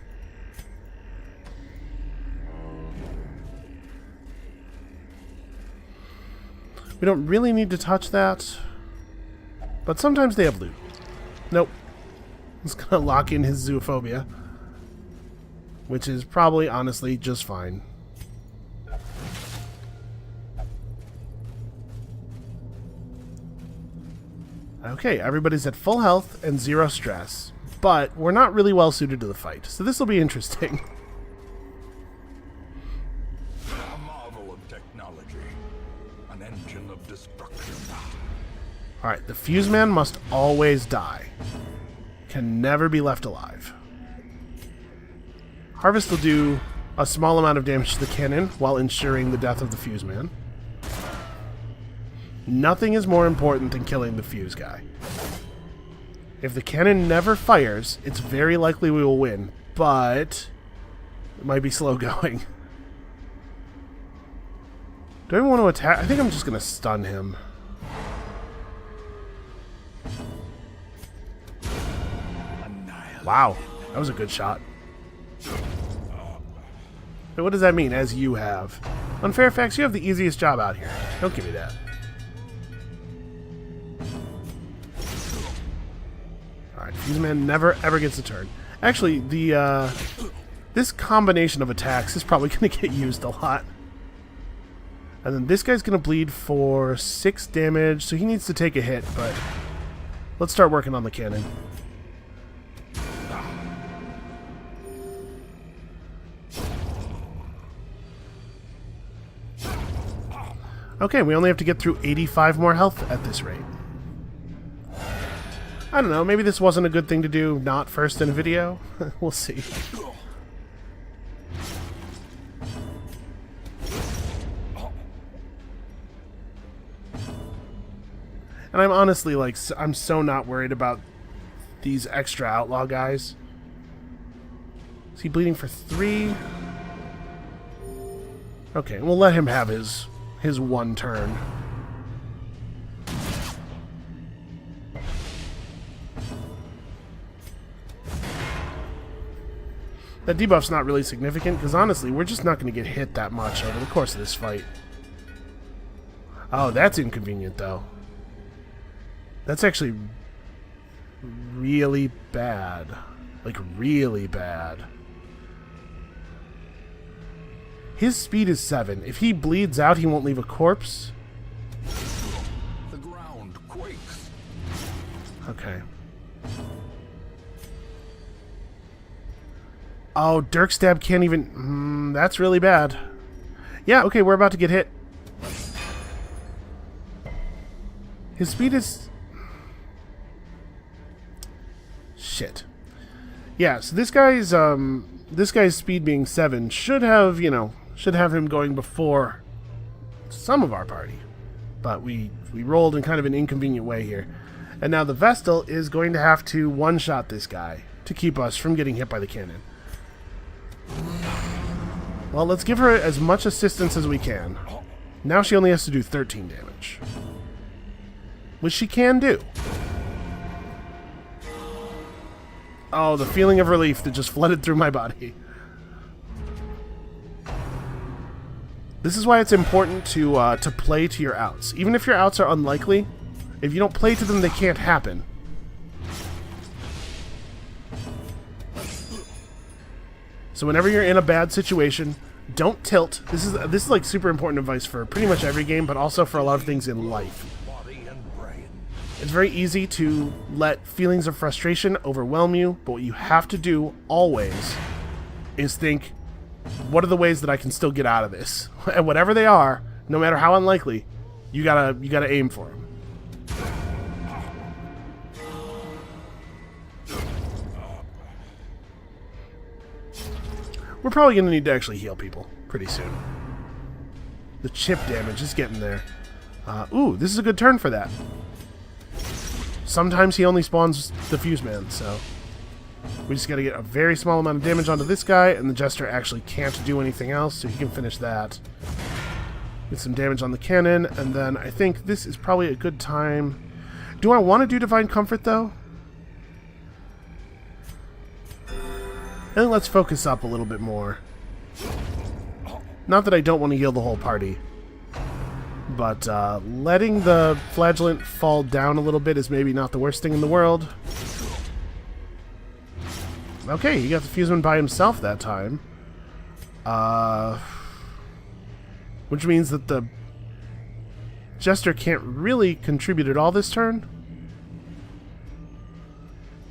We don't really need to touch that, but sometimes they have loot. Nope. I'm just gonna lock in his zoophobia. Which is probably, honestly, just fine. Okay, everybody's at full health and 0 stress. But we're not really well suited to the fight, so this will be interesting. A marvel technology. An engine of destruction. Alright, the fuse man must always die. Can never be left alive. Harvest will do a small amount of damage to the cannon while ensuring the death of the fuse man. Nothing is more important than killing the fuse guy. If the cannon never fires, it's very likely we will win, but it might be slow going. Do I even want to attack? I think I'm just going to stun him. Wow, that was a good shot. But what does that mean, as you have? On Fairfax, you have the easiest job out here. Don't give me that. Alright, Fuse Man never ever gets a turn. Actually, this combination of attacks is probably going to get used a lot. And then this guy's going to bleed for 6 damage, so he needs to take a hit, but let's start working on the cannon. Okay, we only have to get through 85 more health at this rate. I don't know, maybe this wasn't a good thing to do, not first in a video. We'll see. And I'm honestly, like, I'm so not worried about these extra outlaw guys. Is he bleeding for 3? Okay, we'll let him have his one turn. That debuff's not really significant, because honestly, we're just not going to get hit that much over the course of this fight. Oh, that's inconvenient, though. That's actually really bad. Like, really bad. His speed is 7. If he bleeds out, he won't leave a corpse. The ground quakes. Okay. Oh, Dirk Stab can't even... that's really bad. Yeah, okay, we're about to get hit. His speed is... Shit. Yeah, so this guy's speed being 7 should have, you know, should have him going before some of our party. But we rolled in kind of an inconvenient way here. And now the Vestal is going to have to one-shot this guy to keep us from getting hit by the cannon. Well, let's give her as much assistance as we can. Now she only has to do 13 damage. Which she can do. Oh, the feeling of relief that just flooded through my body. This is why it's important to play to your outs. Even if your outs are unlikely, if you don't play to them, they can't happen. So whenever you're in a bad situation, don't tilt. This is like super important advice for pretty much every game, but also for a lot of things in life. It's very easy to let feelings of frustration overwhelm you, but what you have to do always is think, what are the ways that I can still get out of this? And whatever they are, no matter how unlikely, you gotta aim for them. We're probably gonna need to actually heal people pretty soon. The chip damage is getting there. Ooh, this is a good turn for that. Sometimes he only spawns the Fuse Man, so we just gotta get a very small amount of damage onto this guy, and the Jester actually can't do anything else, so he can finish that. Get some damage on the cannon, and then I think this is probably a good time. Do I want to do Divine Comfort, though? I think let's focus up a little bit more. Not that I don't want to heal the whole party. But letting the Flagellant fall down a little bit is maybe not the worst thing in the world. Okay, he got the Fuseman by himself that time. Which means that the Jester can't really contribute at all this turn.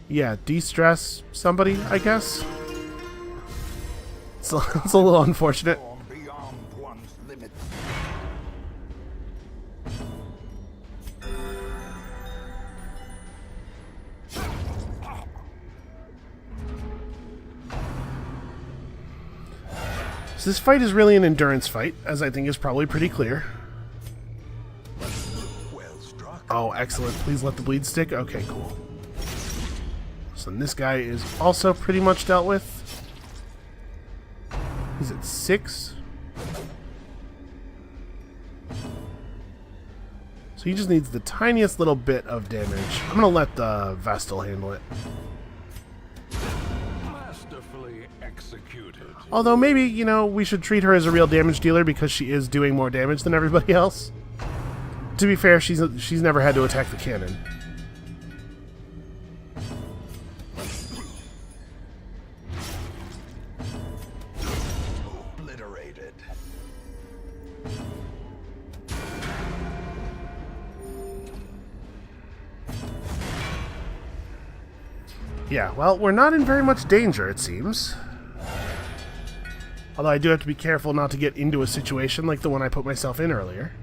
Yeah, de-stress somebody, I guess. It's a little unfortunate. limit. So this fight is really an endurance fight, as I think is probably pretty clear. Well struck. Oh, excellent. Please let the bleed stick. Okay, cool. So this guy is also pretty much dealt with. He's at 6. So he just needs the tiniest little bit of damage. I'm going to let the Vestal handle it. Masterfully executed. Although maybe, you know, we should treat her as a real damage dealer because she is doing more damage than everybody else. To be fair, she's never had to attack the cannon. Obliterated. Yeah, well, we're not in very much danger, it seems. Although I do have to be careful not to get into a situation like the one I put myself in earlier.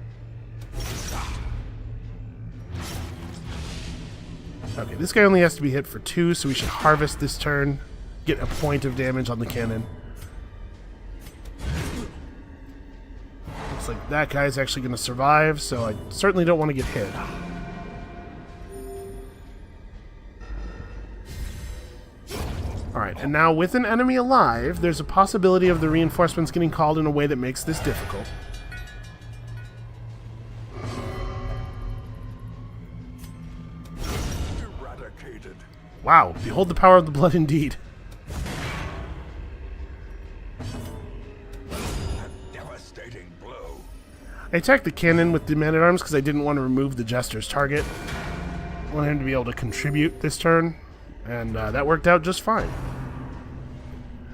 Okay, this guy only has to be hit for 2, so we should harvest this turn. Get a point of damage on the cannon. Looks like that guy's actually going to survive, so I certainly don't want to get hit. Alright, and now with an enemy alive, there's a possibility of the reinforcements getting called in a way that makes this difficult. Eradicated. Wow, behold the power of the blood indeed. A devastating blow. I attacked the cannon with the man-at-arms because I didn't want to remove the Jester's target. I wanted him to be able to contribute this turn, and that worked out just fine.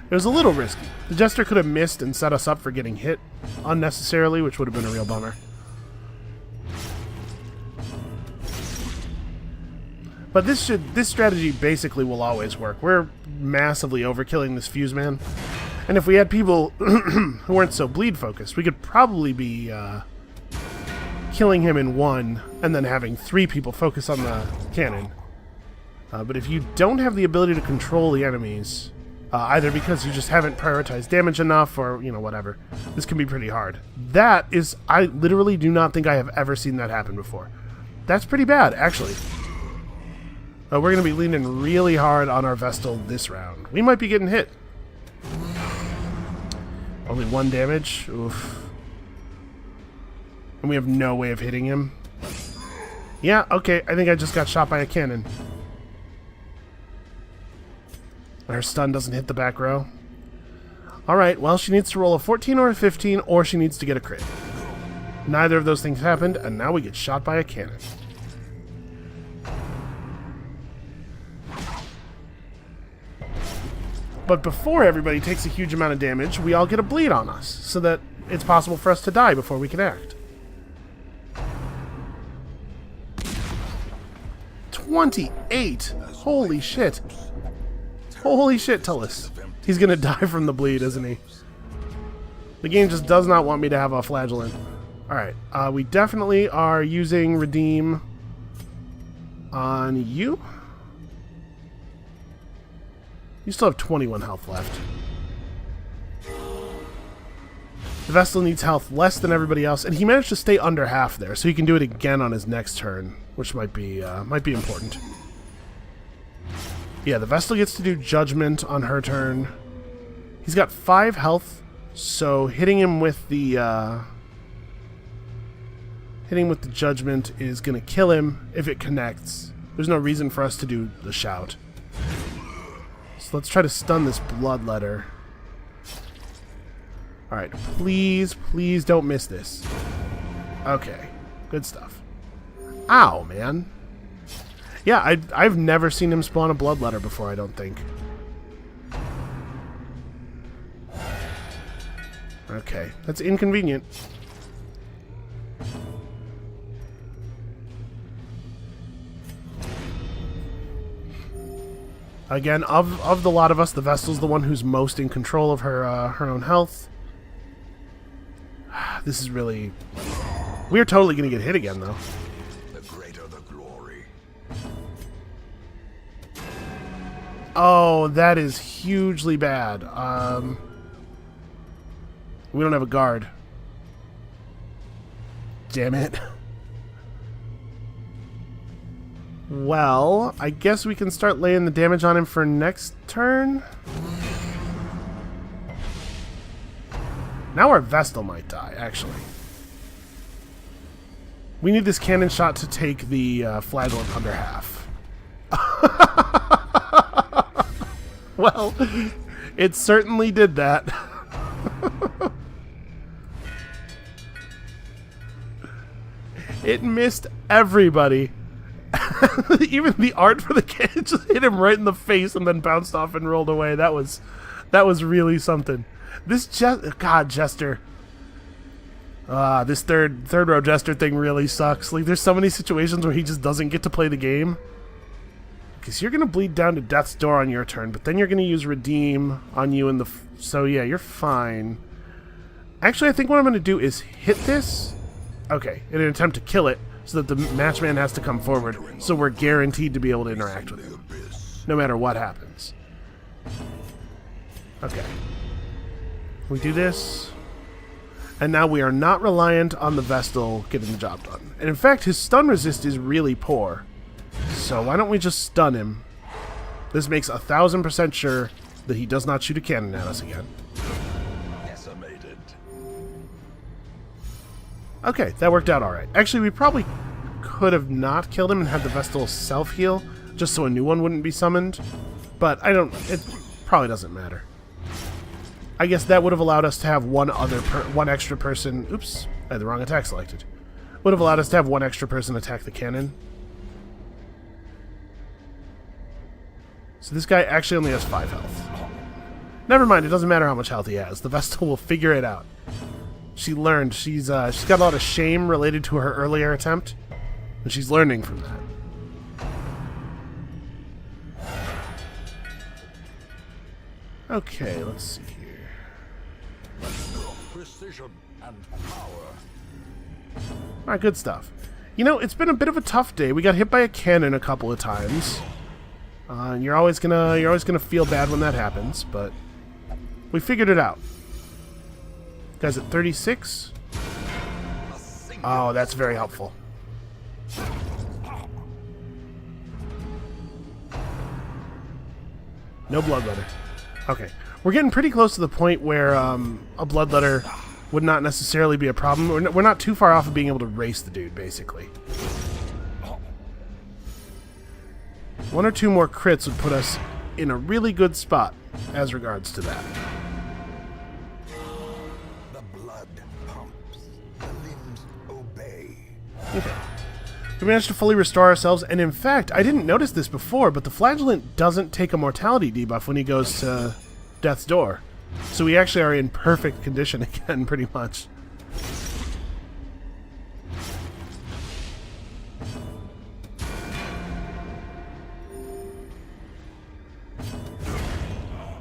It was a little risky. The Jester could have missed and set us up for getting hit unnecessarily, which would have been a real bummer. But this strategy basically will always work. We're massively overkilling this Fuse Man, and if we had people who weren't so bleed focused, we could probably be killing him in one and then having 3 people focus on the cannon. But if you don't have the ability to control the enemies, either because you just haven't prioritized damage enough or, you know, whatever, this can be pretty hard. That is, I literally do not think I have ever seen that happen before. That's pretty bad, actually. We're going to be leaning really hard on our Vestal this round. We might be getting hit. Only 1 damage. Oof. And we have no way of hitting him. Yeah, okay, I think I just got shot by a cannon. Her stun doesn't hit the back row. Alright, well, she needs to roll a 14 or a 15, or she needs to get a crit. Neither of those things happened, and now we get shot by a cannon. But before everybody takes a huge amount of damage, we all get a bleed on us, so that it's possible for us to die before we can act. 28! Holy shit. Holy shit, Tullus. He's gonna die from the bleed, isn't he? The game just does not want me to have a flagellant. Alright, we definitely are using Redeem on you. You still have 21 health left. The Vestal needs health less than everybody else, and he managed to stay under half there, so he can do it again on his next turn, which might be important. Yeah, the Vestal gets to do Judgment on her turn. He's got 5 health, so hitting him with the Judgment is gonna kill him if it connects. There's no reason for us to do the Shout. So let's try to stun this Bloodletter. Alright, please, please don't miss this. Okay, good stuff. Ow, man. Yeah, I've never seen him spawn a Bloodletter before, I don't think. Okay, that's inconvenient. Again, of the lot of us, the Vestal's the one who's most in control of her her own health. this is really... We're totally going to get hit again, though. The greater the glory. Oh, that is hugely bad. We don't have a guard. Damn it. Well, I guess we can start laying the damage on him for next turn. Now our Vestal might die, actually. We need this cannon shot to take the flagellant under half. Well, it certainly did that. It missed everybody. Even the art for the cannon just hit him right in the face and then bounced off and rolled away. That was really something. This Jester. This third row Jester thing really sucks. Like, there's so many situations where he just doesn't get to play the game. Because you're gonna bleed down to Death's Door on your turn, but then you're gonna use Redeem on you in the. So yeah, you're fine. Actually, I think what I'm gonna do is hit this. Okay, in an attempt to kill it, so that the matchman has to come forward, so we're guaranteed to be able to interact with him, no matter what happens. Okay. We do this, and now we are not reliant on the Vestal getting the job done. And in fact, his stun resist is really poor. So why don't we just stun him? This makes 1000% sure that he does not shoot a cannon at us again. Decimated. Okay, that worked out alright. Actually, we probably could have not killed him and had the Vestal self-heal, just so a new one wouldn't be summoned. But it probably doesn't matter. I guess that would have allowed us to have one extra person... Oops, I had the wrong attack selected. Would have allowed us to have one extra person attack the cannon. So this guy actually only has 5 health. Never mind, it doesn't matter how much health he has. The Vestal will figure it out. She learned. She's got a lot of shame related to her earlier attempt, and she's learning from that. Okay, let's see here. Precision and power. Alright, good stuff. You know, it's been a bit of a tough day. We got hit by a cannon a couple of times. And you're always gonna feel bad when that happens, but we figured it out. Guys at 36. Oh, that's very helpful. No bloodletter. Okay, we're getting pretty close to the point where a bloodletter would not necessarily be a problem. We're not too far off of being able to race the dude, basically. 1 or 2 more crits would put us in a really good spot as regards to that. The blood pumps. The limbs obey. Okay. We managed to fully restore ourselves, and in fact, I didn't notice this before, but the Flagellant doesn't take a mortality debuff when he goes to Death's Door. So we actually are in perfect condition again, pretty much.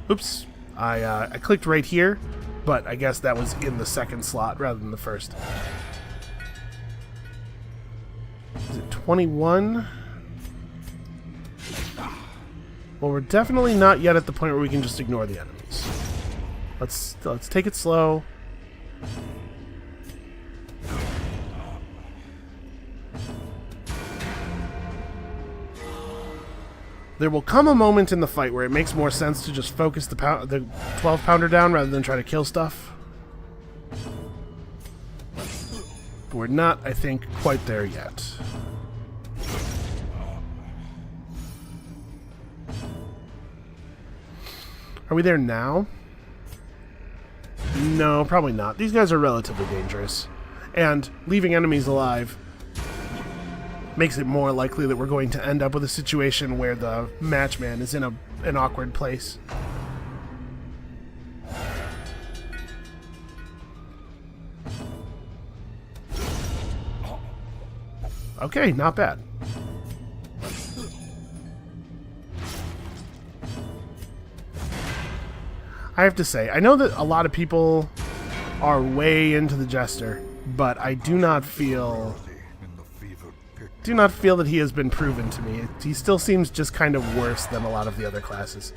Oops, I clicked right here, but I guess that was in the second slot rather than the first. Is it 21? Well, we're definitely not yet at the point where we can just ignore the enemies. Let's take it slow. There will come a moment in the fight where it makes more sense to just focus the 12-pounder down rather than try to kill stuff. But we're not, I think, quite there yet. Are we there now? No, probably not. These guys are relatively dangerous. And leaving enemies alive makes it more likely that we're going to end up with a situation where the matchman is in an awkward place. Okay, not bad. I have to say, I know that a lot of people are way into the Jester, but I do not feel that he has been proven to me. He still seems just kind of worse than a lot of the other classes.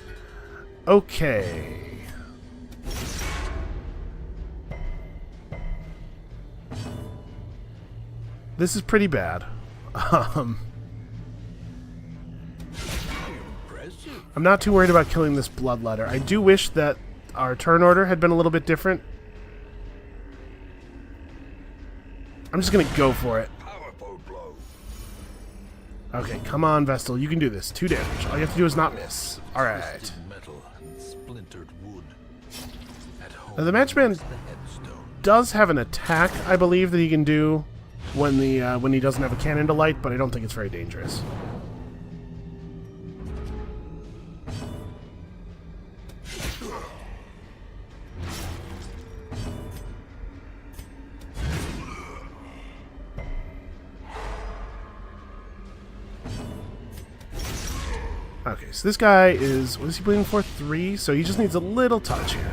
Okay. This is pretty bad. I'm not too worried about killing this bloodletter. I do wish that our turn order had been a little bit different. I'm just gonna go for it. Okay, come on, Vestal. You can do this. 2 damage. All you have to do is not miss. Alright. Now, the Matchman does have an attack, I believe, that he can do when he doesn't have a cannon to light, but I don't think it's very dangerous. Okay, so this guy is, what is he bleeding for? 3? So he just needs a little touch here.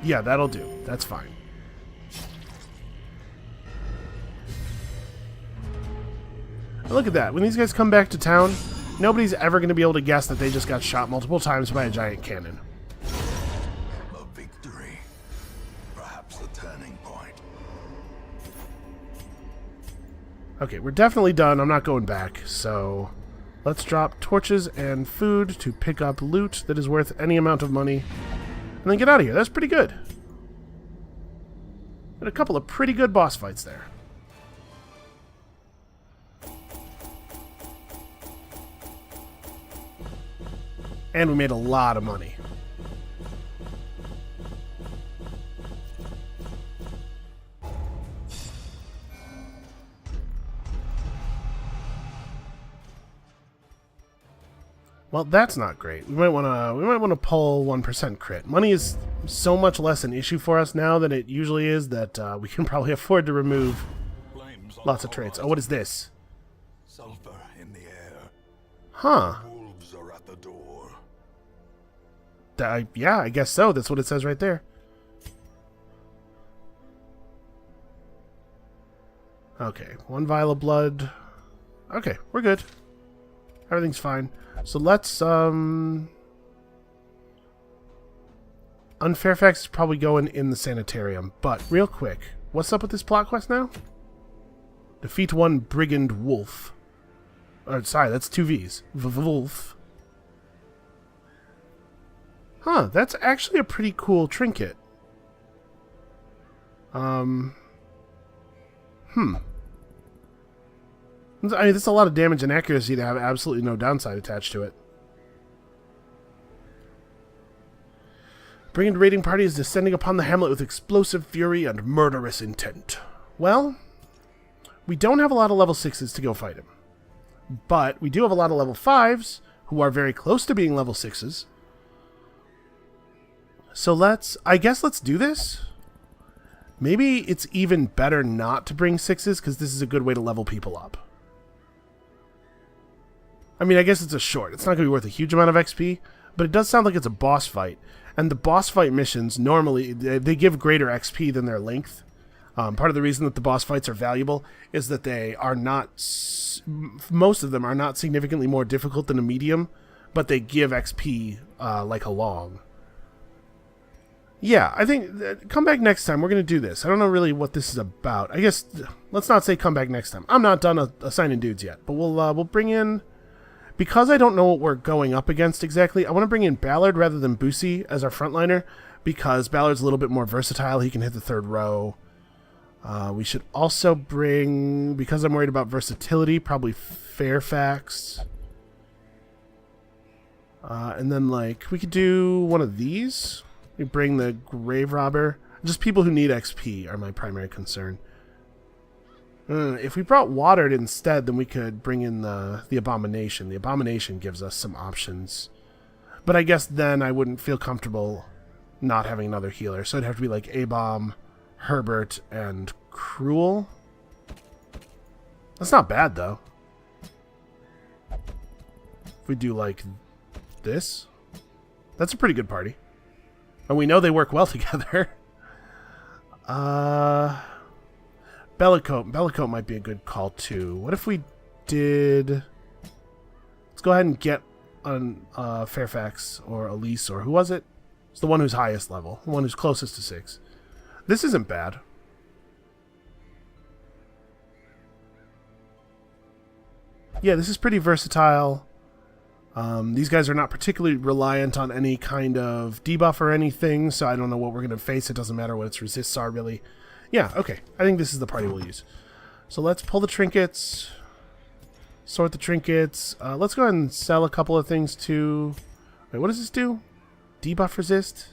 Yeah, that'll do. That's fine. And look at that. When these guys come back to town, nobody's ever going to be able to guess that they just got shot multiple times by a giant cannon. A victory. Perhaps the turning point. Okay, we're definitely done. I'm not going back, so let's drop torches and food to pick up loot that is worth any amount of money, and then get out of here. That's pretty good. And a couple of pretty good boss fights there. And we made a lot of money. Well, that's not great. We might want to pull 1% crit. Money is so much less an issue for us now than it usually is that we can probably afford to remove lots of traits. Oh, what is this? Sulfur in the air. Huh. Wolves are at the door. Yeah, I guess so. That's what it says right there. Okay, 1 vial of blood. Okay, we're good. Everything's fine. So let's, Unfairfax is probably going in the sanitarium, but real quick, what's up with this plot quest now? Defeat 1 brigand wolf. Or, sorry, that's 2 V's. Wolf. Huh, that's actually a pretty cool trinket. I mean, that's a lot of damage and accuracy to have absolutely no downside attached to it. Brigand raiding party is descending upon the hamlet with explosive fury and murderous intent. Well, we don't have a lot of level 6s to go fight him. But we do have a lot of level 5s who are very close to being level 6s. So I guess let's do this. Maybe it's even better not to bring 6s because this is a good way to level people up. I mean, I guess it's a short. It's not going to be worth a huge amount of XP, but it does sound like it's a boss fight. And the boss fight missions, normally, they give greater XP than their length. Part of the reason that the boss fights are valuable is that they are not... most of them are not significantly more difficult than a medium, but they give XP like a long. Yeah, I think... come back next time. We're going to do this. I don't know really what this is about. I guess... let's not say come back next time. I'm not done assigning dudes yet, but we'll bring in... because I don't know what we're going up against exactly, I want to bring in Ballard rather than Boosie as our frontliner, because Ballard's a little bit more versatile. He can hit the 3rd row. We should also bring, because I'm worried about versatility, probably Fairfax. And then, like, we could do one of these. We bring the Grave Robber. Just people who need XP are my primary concern. If we brought Watered instead, then we could bring in the Abomination. The Abomination gives us some options. But I guess then I wouldn't feel comfortable not having another healer. So it'd have to be like A-Bomb, Herbert, and Cruel. That's not bad, though. If we do, like, this, that's a pretty good party. And we know they work well together. Bellicoat. Bellicoat might be a good call, too. What if we did... Let's go ahead and get on Fairfax or Elise, or who was it? It's the one who's highest level. The one who's closest to 6. This isn't bad. Yeah, this is pretty versatile. These guys are not particularly reliant on any kind of debuff or anything, so I don't know what we're going to face. It doesn't matter what its resists are, really. Yeah, okay. I think this is the party we'll use. So let's pull the trinkets, sort the trinkets. Let's go ahead and sell a couple of things too. Wait, what does this do? Debuff resist?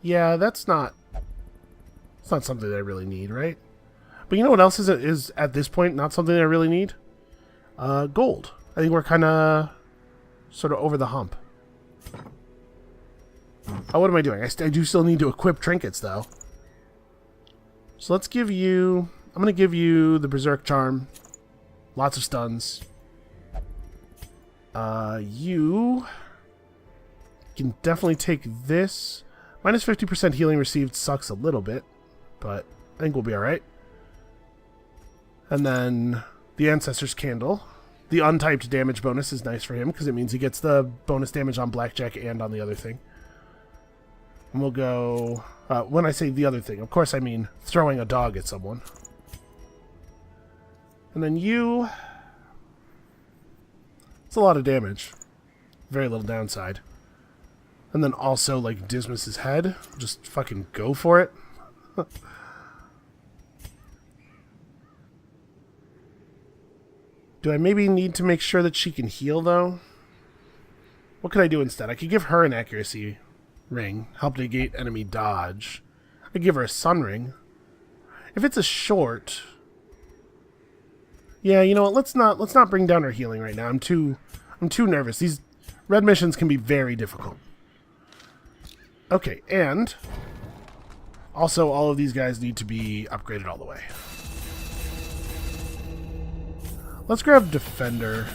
Yeah, that's not something I really need, right? But you know what else is at this point not something I really need? Gold. I think we're kind of sort of over the hump. Oh, what am I doing? I do still need to equip trinkets, though. So let's give you... I'm going to give you the Berserk Charm. Lots of stuns. You can definitely take this. Minus 50% healing received sucks a little bit, but I think we'll be alright. And then the Ancestor's Candle. The untyped damage bonus is nice for him because it means he gets the bonus damage on Blackjack and on the other thing. And we'll go... when I say the other thing, of course I mean throwing a dog at someone. And then you... It's a lot of damage. Very little downside. And then also, like, Dismas's head. Just fucking go for it. Do I maybe need to make sure that she can heal, though? What could I do instead? I could give her an accuracy ring. Help negate enemy dodge. I could give her a sun ring. If it's a short... Yeah, you know what? Let's not bring down her healing right now. I'm too nervous. These red missions can be very difficult. Okay, and... Also, all of these guys need to be upgraded all the way. Let's grab Defender.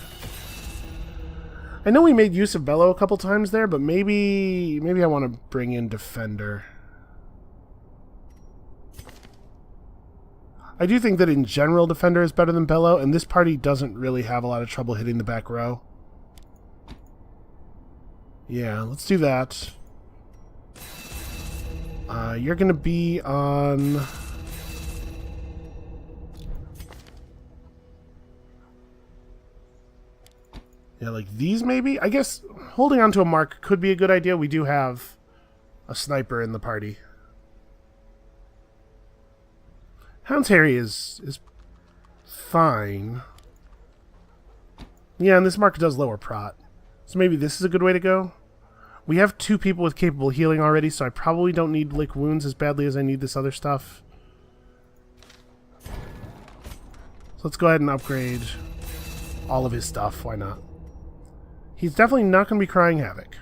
I know we made use of Bellow a couple times there, but maybe I want to bring in Defender. I do think that in general Defender is better than Bellow, and this party doesn't really have a lot of trouble hitting the back row. Yeah, let's do that. You're going to be on... Yeah, like these maybe? I guess holding on to a mark could be a good idea. We do have a sniper in the party. Hound's Harry is fine. Yeah, and this mark does lower prot. So maybe this is a good way to go. We have 2 people with capable healing already, so I probably don't need lick wounds as badly as I need this other stuff. So let's go ahead and upgrade all of his stuff. Why not? He's definitely not going to be crying havoc.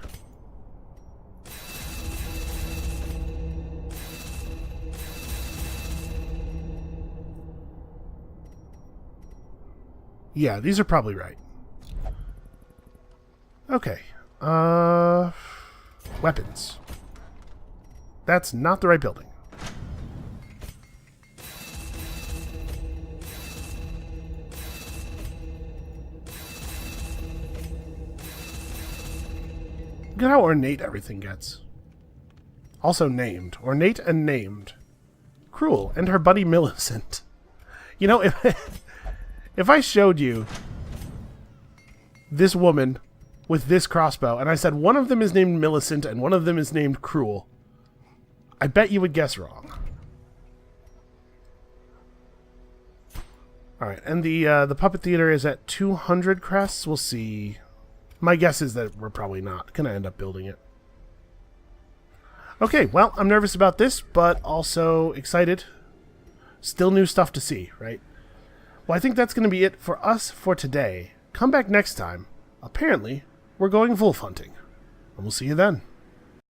Yeah, these are probably right. Okay. Weapons. That's not the right building. Look at how ornate everything gets. Also named. Ornate and named. Cruel. And her buddy Millicent. You know, if I showed you this woman with this crossbow, and I said one of them is named Millicent and one of them is named Cruel, I bet you would guess wrong. Alright, and the Puppet Theater is at 200 crests. We'll see. My guess is that we're probably not going to end up building it. Okay, well, I'm nervous about this, but also excited. Still new stuff to see, right? Well, I think that's going to be it for us for today. Come back next time. Apparently, we're going wolf hunting. And we'll see you then.